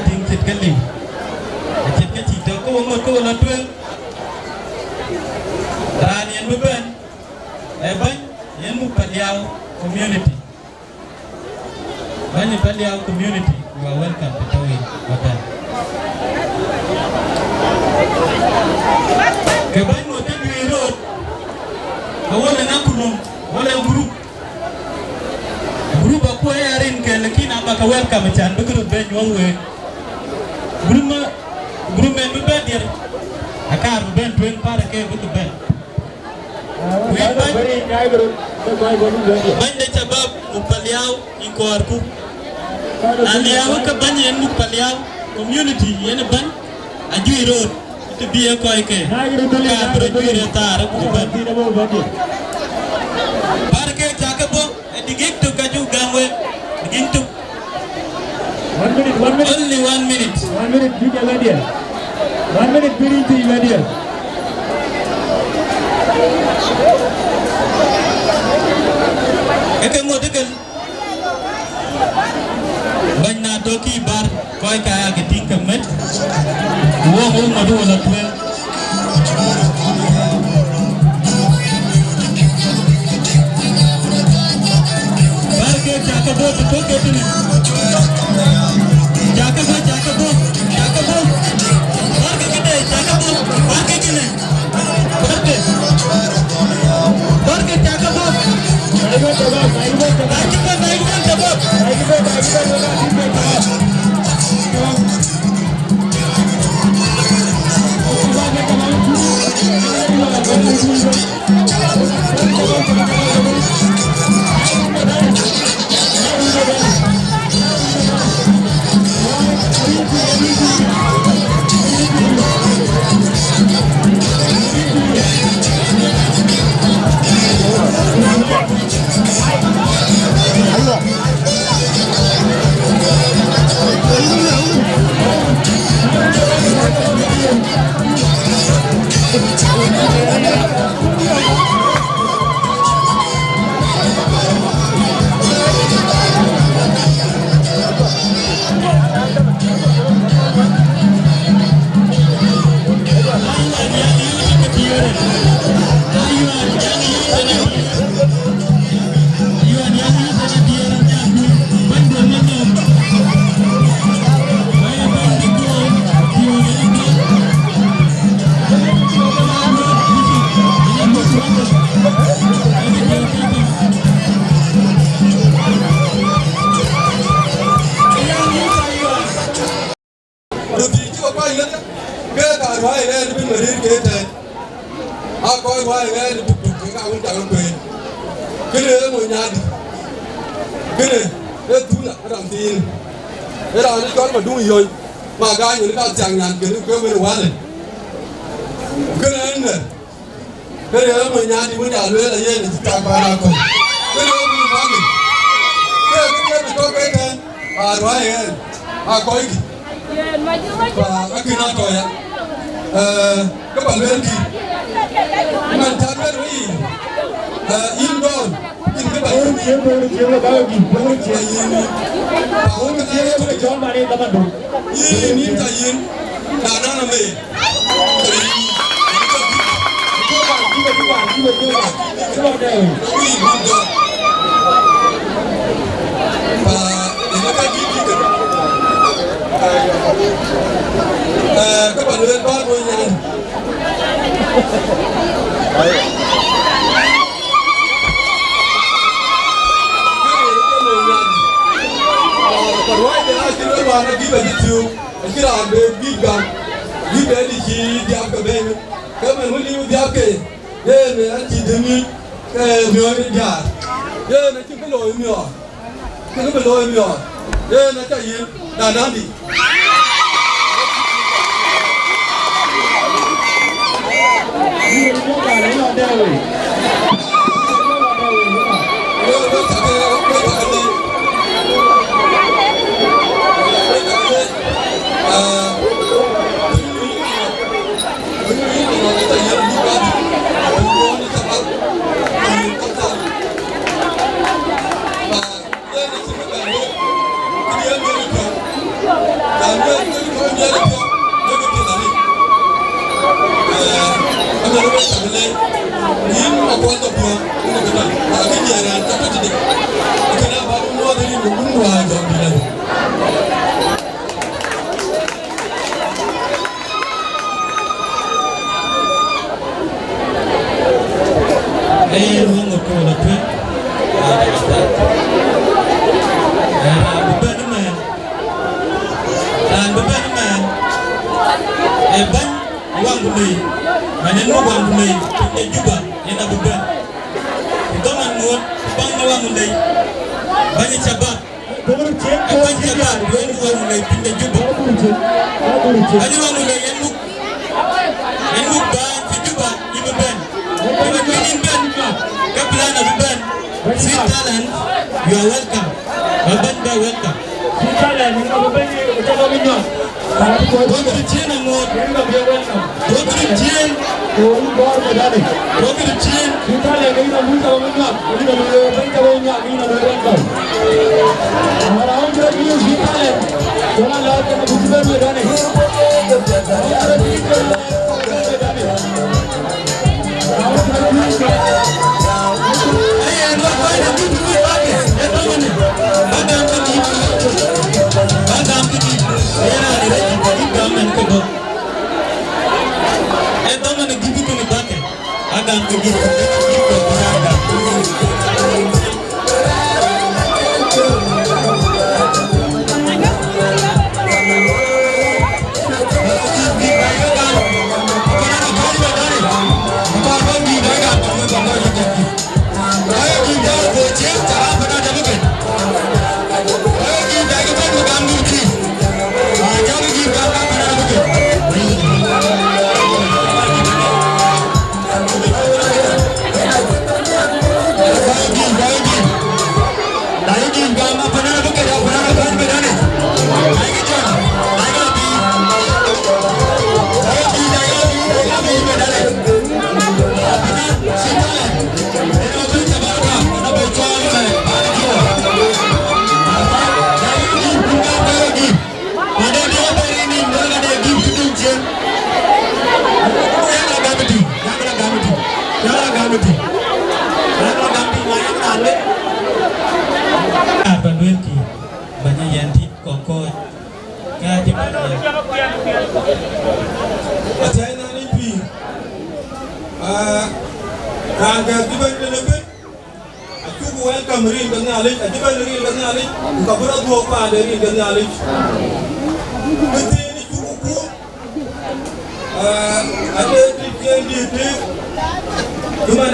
ting sit kali sit ke cita ko umur ko la tu dan yang beban ban yang mu paliau community banyak paliau community you are welcome to tawi badan kebanyakan orang di road, awalnya nak kulung, awalnya group aku ayarin ke, lagi nama kawal kamacan, bergroup benjual we, group men berbedir, akar ben tuan para ke betul ben, ben de cabab mupaliau ingkoarku, aliau kebanyakan mupaliau community, yang ben aju road. Itu biar kau ikan. Kau berjuang tar, aku berjuang. Parke cakap bo, digit tu kaju gamwe, digit tu. 1 minute. Only 1 minute. 1 minute, juga dia. 1 minute, beri tu dia. Ekemu dekel. Banyak doki bar, kau kaya keting kemet. Wah, madu la tuan. Barke cakap bo, betul ke tu ni? Cakap bo. Barke kita, cakap bo. Barke kita. Barke cakap bo. Rồi thì chưa qua hết. Cái cả rồi này bên mà đi cái này. coi hoài nghe được cái nào cũng chẳng quyền cái này ngồi nhà đi cái này cái thứ là cái đồng tiền cái đó nó có mà đúng rồi mà gai người ta chẳng nhàn cái cái bên ngoài này cái này ngồi nhà đi mới nhà lưới là gì thì càng vào nào còn cái này bên ngoài này cái này có cái này hoài coi gì và cái kia nó coi á các bạn lên đi mình tham gia rồi indoor in cái bài chiếm là bao nhiêu chiếm cái chọn bài này các bạn đúng in ta in đàn anh làm gì các bạn lên ba ngôi nhà còn ngoài ra khi nó vào nó ghi vào YouTube khi làm về ghi gần ghi về đi chỉ đi học cái bên các bạn muốn đi đi học cái nên là chỉ đừng đi cái miếng đi nhà nên là chỉ cái lối miếng cái lối miếng nên là chạy in đàn anh đi You are welcome. Babanda welcome. Go to the chain and more. Go to the chain. Go to the chain.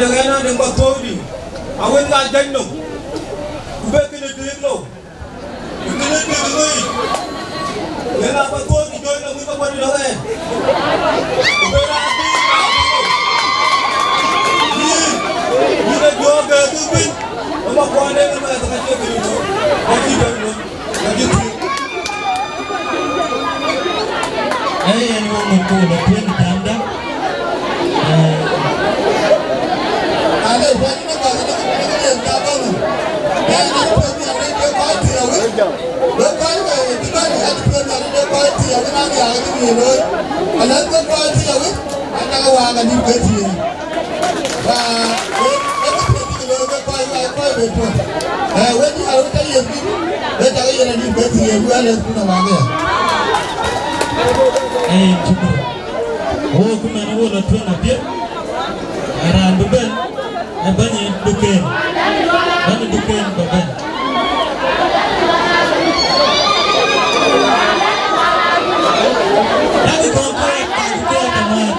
kadang-kadang ada buat kodi. Awak tak jenuh. Ubah kena duit lo. Kena duit. Yang apa kodi join nak buat apa dah kan? Ubah lagi. Ni dah juga tu pun. Apa kuat dia kan tak kacau tu. Lagi dah. Lagi tu. Yang mau mengkumpulkan tanda. Ada buat ni apa? Kita tak tahu. Yang ni pun yang dia parti awak. Bukan kita ni ada pun yang dia parti awak nak yang ini ni. Kalau pun parti awak, anda awak akan diparti. Wah, kita kita parti betul. Wajib awak tak yang ni. Kita yang diparti yang ada pun awak ya. Cukup. Oh, kumana wala tuan abia. Aran beban. Banyak duken. Banyak duken beban. Lagi komplek kita teman.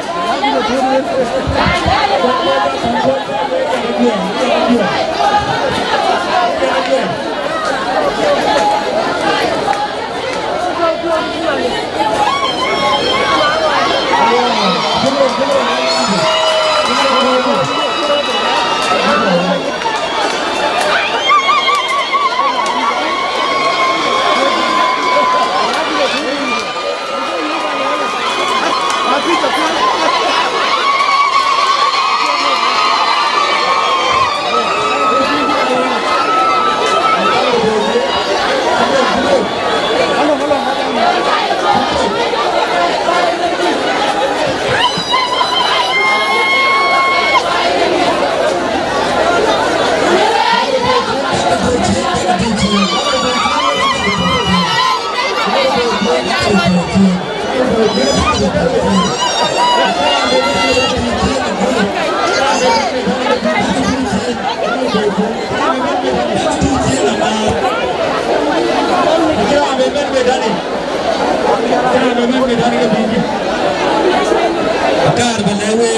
Akar balewe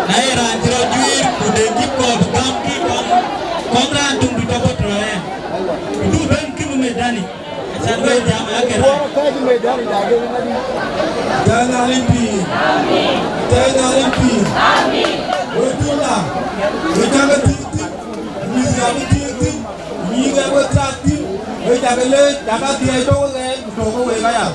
naira antiro juir kude giko bagam ki komran tung di topot roe du ben ki medani asan we jam akera jangan limpi amin jangan limpi amin wetula wetanga titi mizga titi yiga wetrati wetanga le daga dia to le to ko we kaya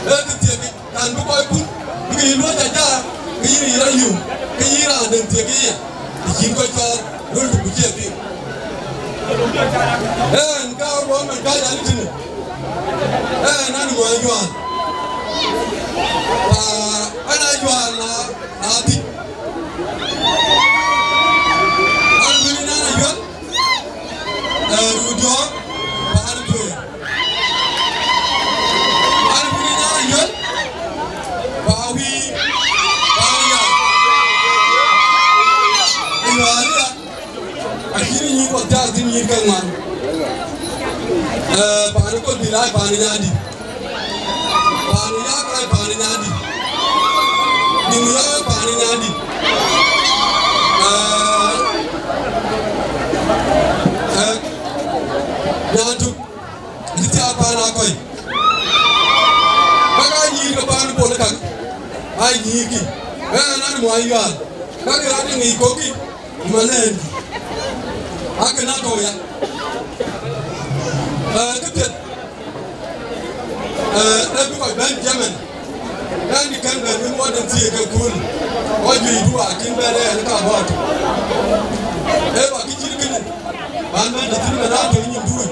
cái tiền cái đàn bốc coi cút cái lúa chả cha cái gì là nhiều cái gì là đừng tiền cái thì chín coi cho luôn được cái tiền cao quá mình cao giá lên nó được gọi yuan anh yuan là thịt anh beli nana yuan rujuk anh beli nana yuan bawi baria yuan ya akhirnya ni kau tak sini kan man paano ko bilay paano nyadi paano ya kay paano nyadi dunya paano nyadi nyatu diti apana koy baga ni ko paano bol kan ay ni ki nan mo ayal baga rani ni ko ki manen akena to ya Ketet, tapi kau ban zaman, dan di kan ban mu ada tiga kul, wajib itu akin bere yang tak buat. Bagi ciri kene, ban di sini mana ada yang duit.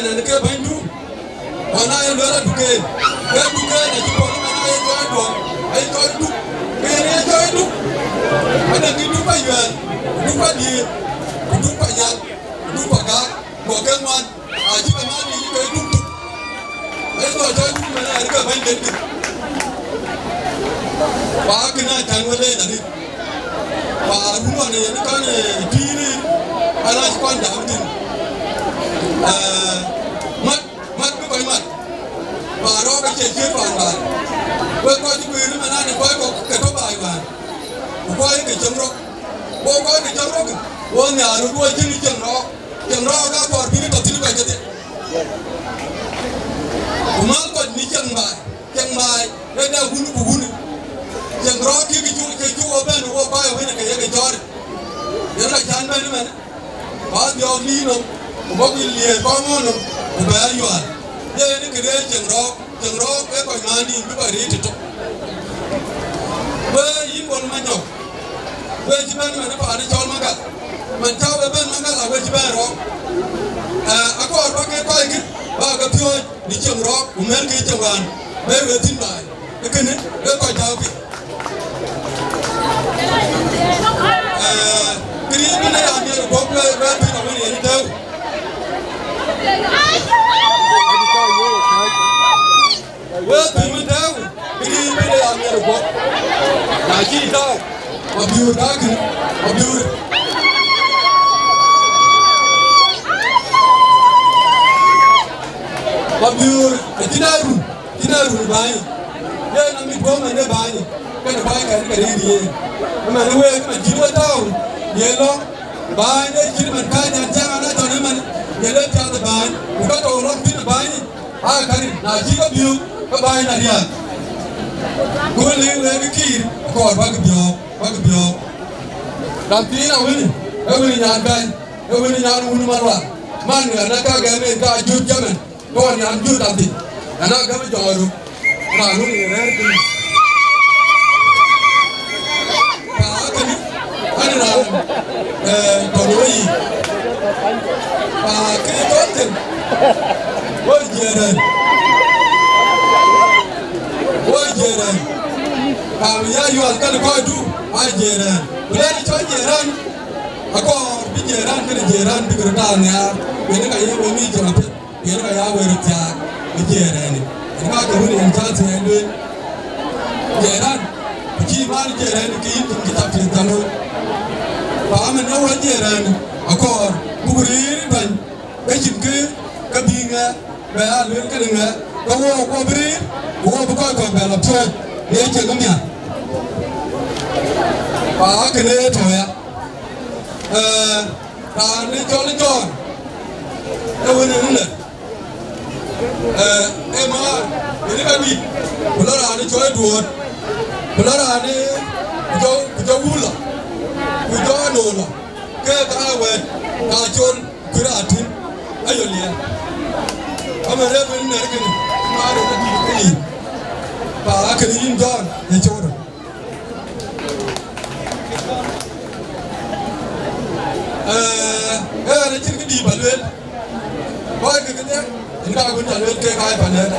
Nanti ke ban du, mana yang luar duken, nanti kalau mana yang jual dua, jual du, kene jual du, ada gitu bayar, du padi, du payah, du pagar. Bukan wan, aji mana ni kau duduk, itu aja duduk mana ada kau main dek. Pak kena jangan leh tadi, pak rumah ni ni kan ini anak sekolah dah betul. Mat tu kau mat, pak roh kecil pangan. Kau tu beri mana ni kau ketua bayar, kau ini kecemrok, kau ini kecemrok, kau ni aru kau ini kecemrok. Yang raga por bini to tilu kajete umal ko ni jang mai da hunu yang raga ki ju oben o ba yo ne ke ye jor yang la jan ba ni men ba yo ni no mo ki le ba mo no ba yo ye ni ke yang raga ke ko ngani bi ba ri to ba yin bol ma nyo ba ji ba ni na ba ni chol ma ga man taw be ben manga la weji bero ako arba ke ko iki ba ga pyo ni cheng ro umel ke chwan be we tin bai ekene be ko jaw bi kri bi na ya ni ko be be bi na woni ni taw we bi mi taw kri bi na ya ni ko na chi taw wa biur ka ki wa biur Babiur, tinaru bani. Ye nami boma ne bani. Kan bani kan ye. Man we kan jino taw. Ye lo bani jino man kan jang na to ne man. Ye le ta da bani. Ko to ro tin bani. Kan na ji ko biu ko bani na dia. Ko le ke kir ko ba ke bio. Dan tina wini. E wini nyan ban. E wini nyan wunu marwa. Man na ka ga me ka ju jamen. Kau ni anjur tadi, anak kami jauh, malu ni rare tu. Kau kini, ane toloi, kini konten, wajiran, kau ya jual kan kau tu, wajiran, boleh dicoba jiran, aku bijiran kini jiran di kereta ni, ini kaya ini jawab. Yang kaya berita bijiran ini, ini kau kemudian jangan sendiri. Jiran, bijiran jiran ini kita pintamu. Paman awal jiran, akor, kuburi ban, kejimke, kebinga, beral kelinga, kau kuburi, kau bukan kau belap cek, dia ceknya. Pak kene tu ya, ni jol, tahu ni. Emang ini kan di belara ni coy dua, belara ni kujau gula, kujau nola, ke kawan, kacun, keratin, ayo lihat, kami ada benar kan? mare na di kini ba aka yin don ya chodo na chin cái đi bản luyện coi cái nhé chúng ta cũng trả luyện kê khai bản luyện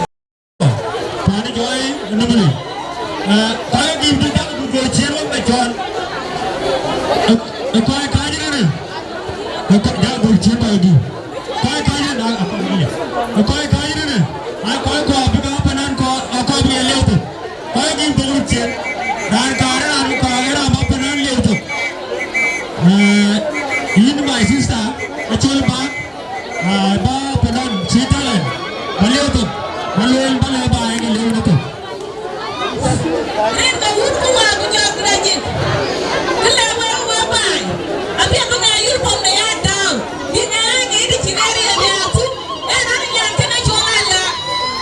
phản cho ấy nó mình cái đi chúng ta cũng vừa chiến với bài chọn coi cái gì này nó cũng đã vừa chiến bài đi coi cái gì đó coi cái gì này ai coi qua bây giờ phần ăn coi bây giờ liều thôi coi đi vừa chiến đàn cái đó là cái đó mà phần ăn liều thôi ini my sister actual ba penan citalan beliau tu maluin bala ba ini leu tu Renda wutu wa buja grajin kala wa ba abi ko na yur pom na ya daw dina ngi di cinari ya biatu e na nya tena cholala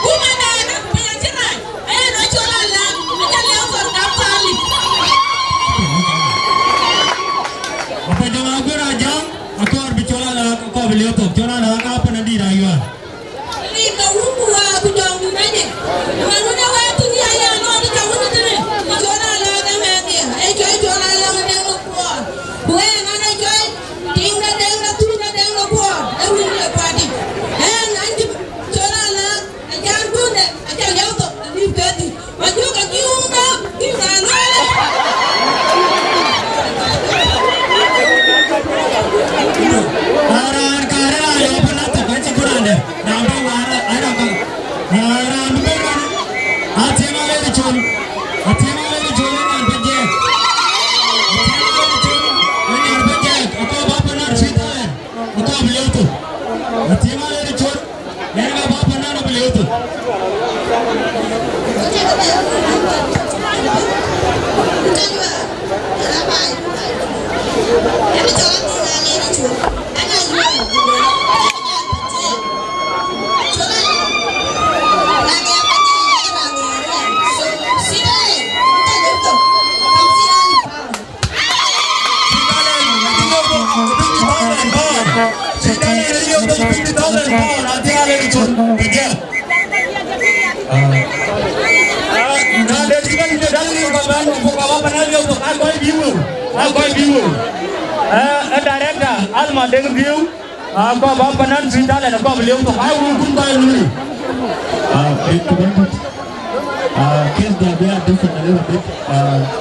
kuma na na pia jira e na cholala ka le for ka pali apa jangan aku raja aku harus bicara lah aku beliau tu jangan lah apa nanti rayuan Renda wutu wa buja grajin manuna wa tu ya ya no di kamu tu ni cholala ka me ni e cholala ma ne ko ko e na na joy dinga tu na ko e wi ni party e nanti cholala ajar bunde ajar leo to ni peti majuka kiunga kinga Aran kara yo pernah tak baca Quran deh. Nampak wara ada kan? Aran bukan. Hati malah dicul. Hati malah dicul dengan penjek. Hati malah dicul dengan penjek. Aku bapa nak cerita kan? Aku beliau tu. Hati malah dicul dengan bapa nak beliau tu. Director Alma dengan view aku bapa nan cerita dan aku beliau tu aku pun bayar dulu itu banget case dia biar different a little bit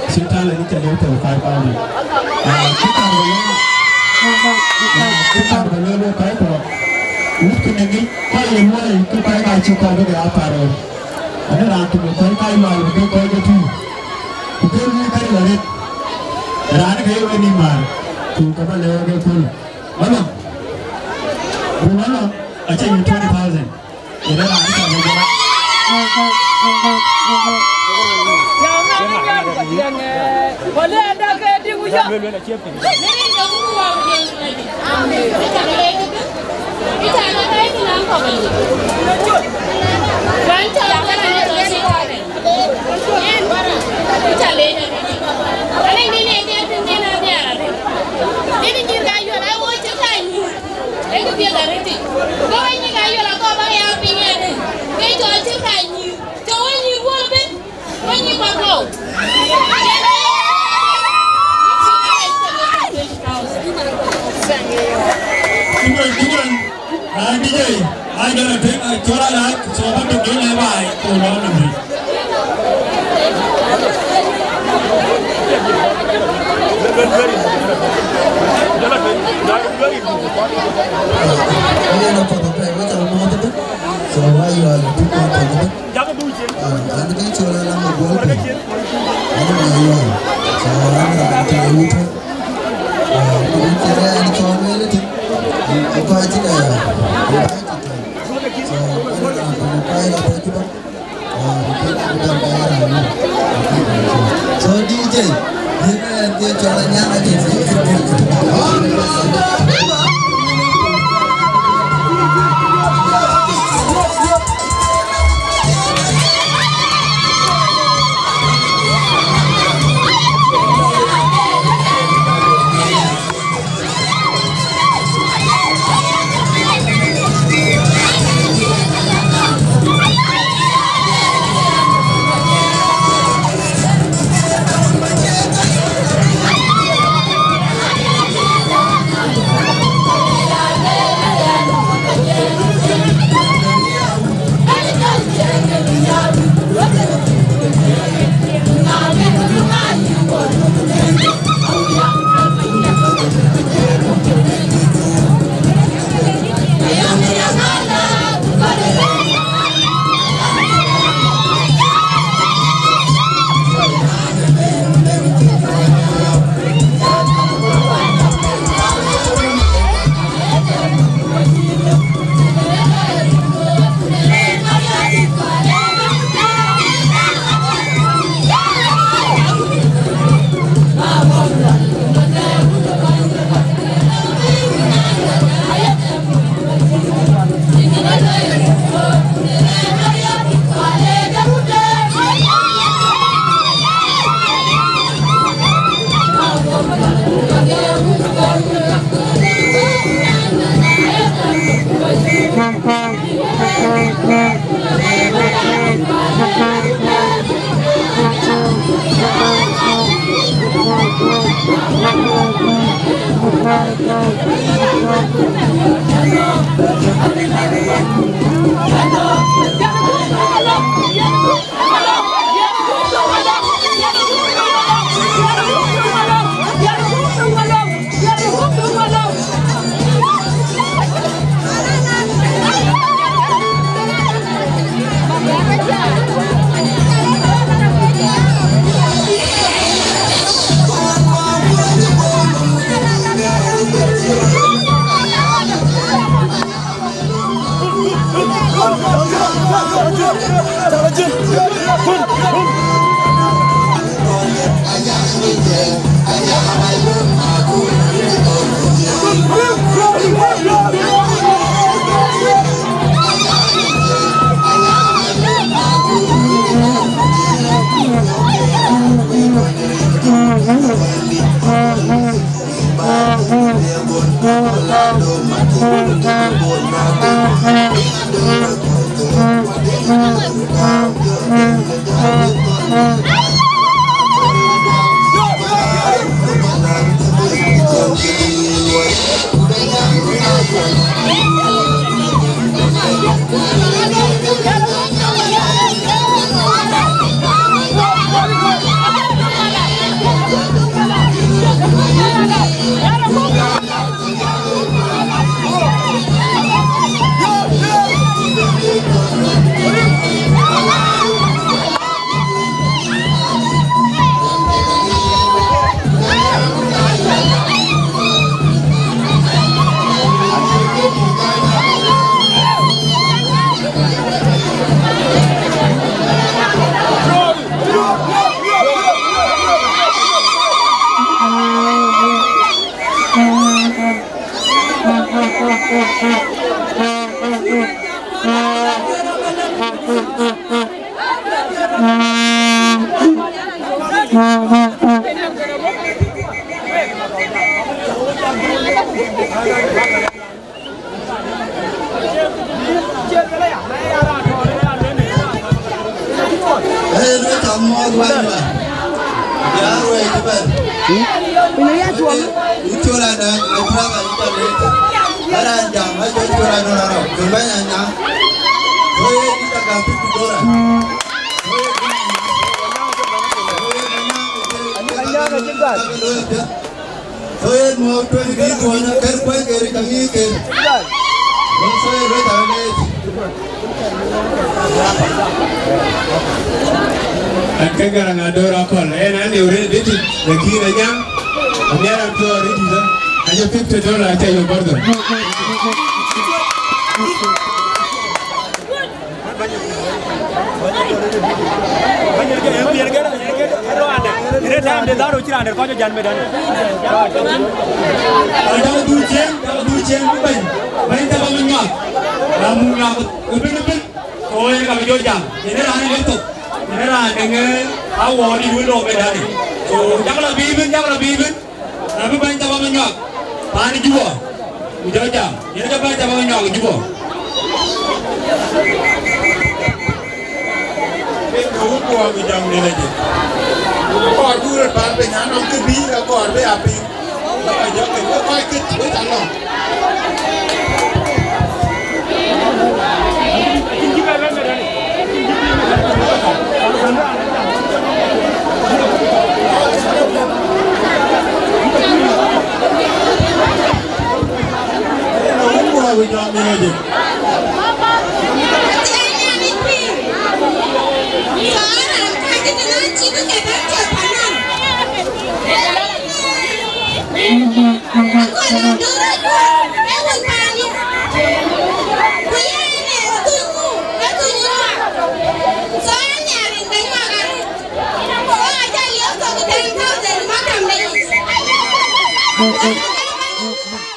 cerita lagi cerita tu 5 pound kita beliau kayak tu mungkin lagi kalau mulai itu kayak cukup ada apa ada rantu kayak malu betul kayak tu betul ni kayak lari rana kayak ni mar tu kata lewat ke pun mana mana aja you 20,000 ini rana kamu jalan boleh ada ke di ujung ini kamu buat kita nak naik ke lampu ni rancang jangan ada cerita ni kita lena paling ni dia tinggal dia ini juga you lah awak cakap ni aku biar garanti kau ini kayu lah kau bang yang pingin ni kau cakap ni kau ini buat ben kau ini bakau Tuan, DJ, ada ada corak lah, coba tu dia nak baik, tu orang ni. Ini nampak apa? Macam mana tu? So AYUAL tu kan tu. Anda kan corak lama buat. Ini AYUAL. So anda kan tu itu. Ini cara anda corak ni tu. Apa aja dah. So anda kan pakai apa juga. Mungkin ada bayar. So DJ, dia coraknya aja. Garang adora kon ena ne ore diti de kina nyam amera to ridi da ayo $50 ta yo bordo Era dengan awal di dulu medali. So janganlah bibin. Tapi banyak cabang minyak. Pani juga. Udah jam. Ini cabang minyak juga. Kau buat jam ni lagi. Kau dulu pakai nano kebi, kau ada api. Kau jangan kau pakai tu jangan. Thank you.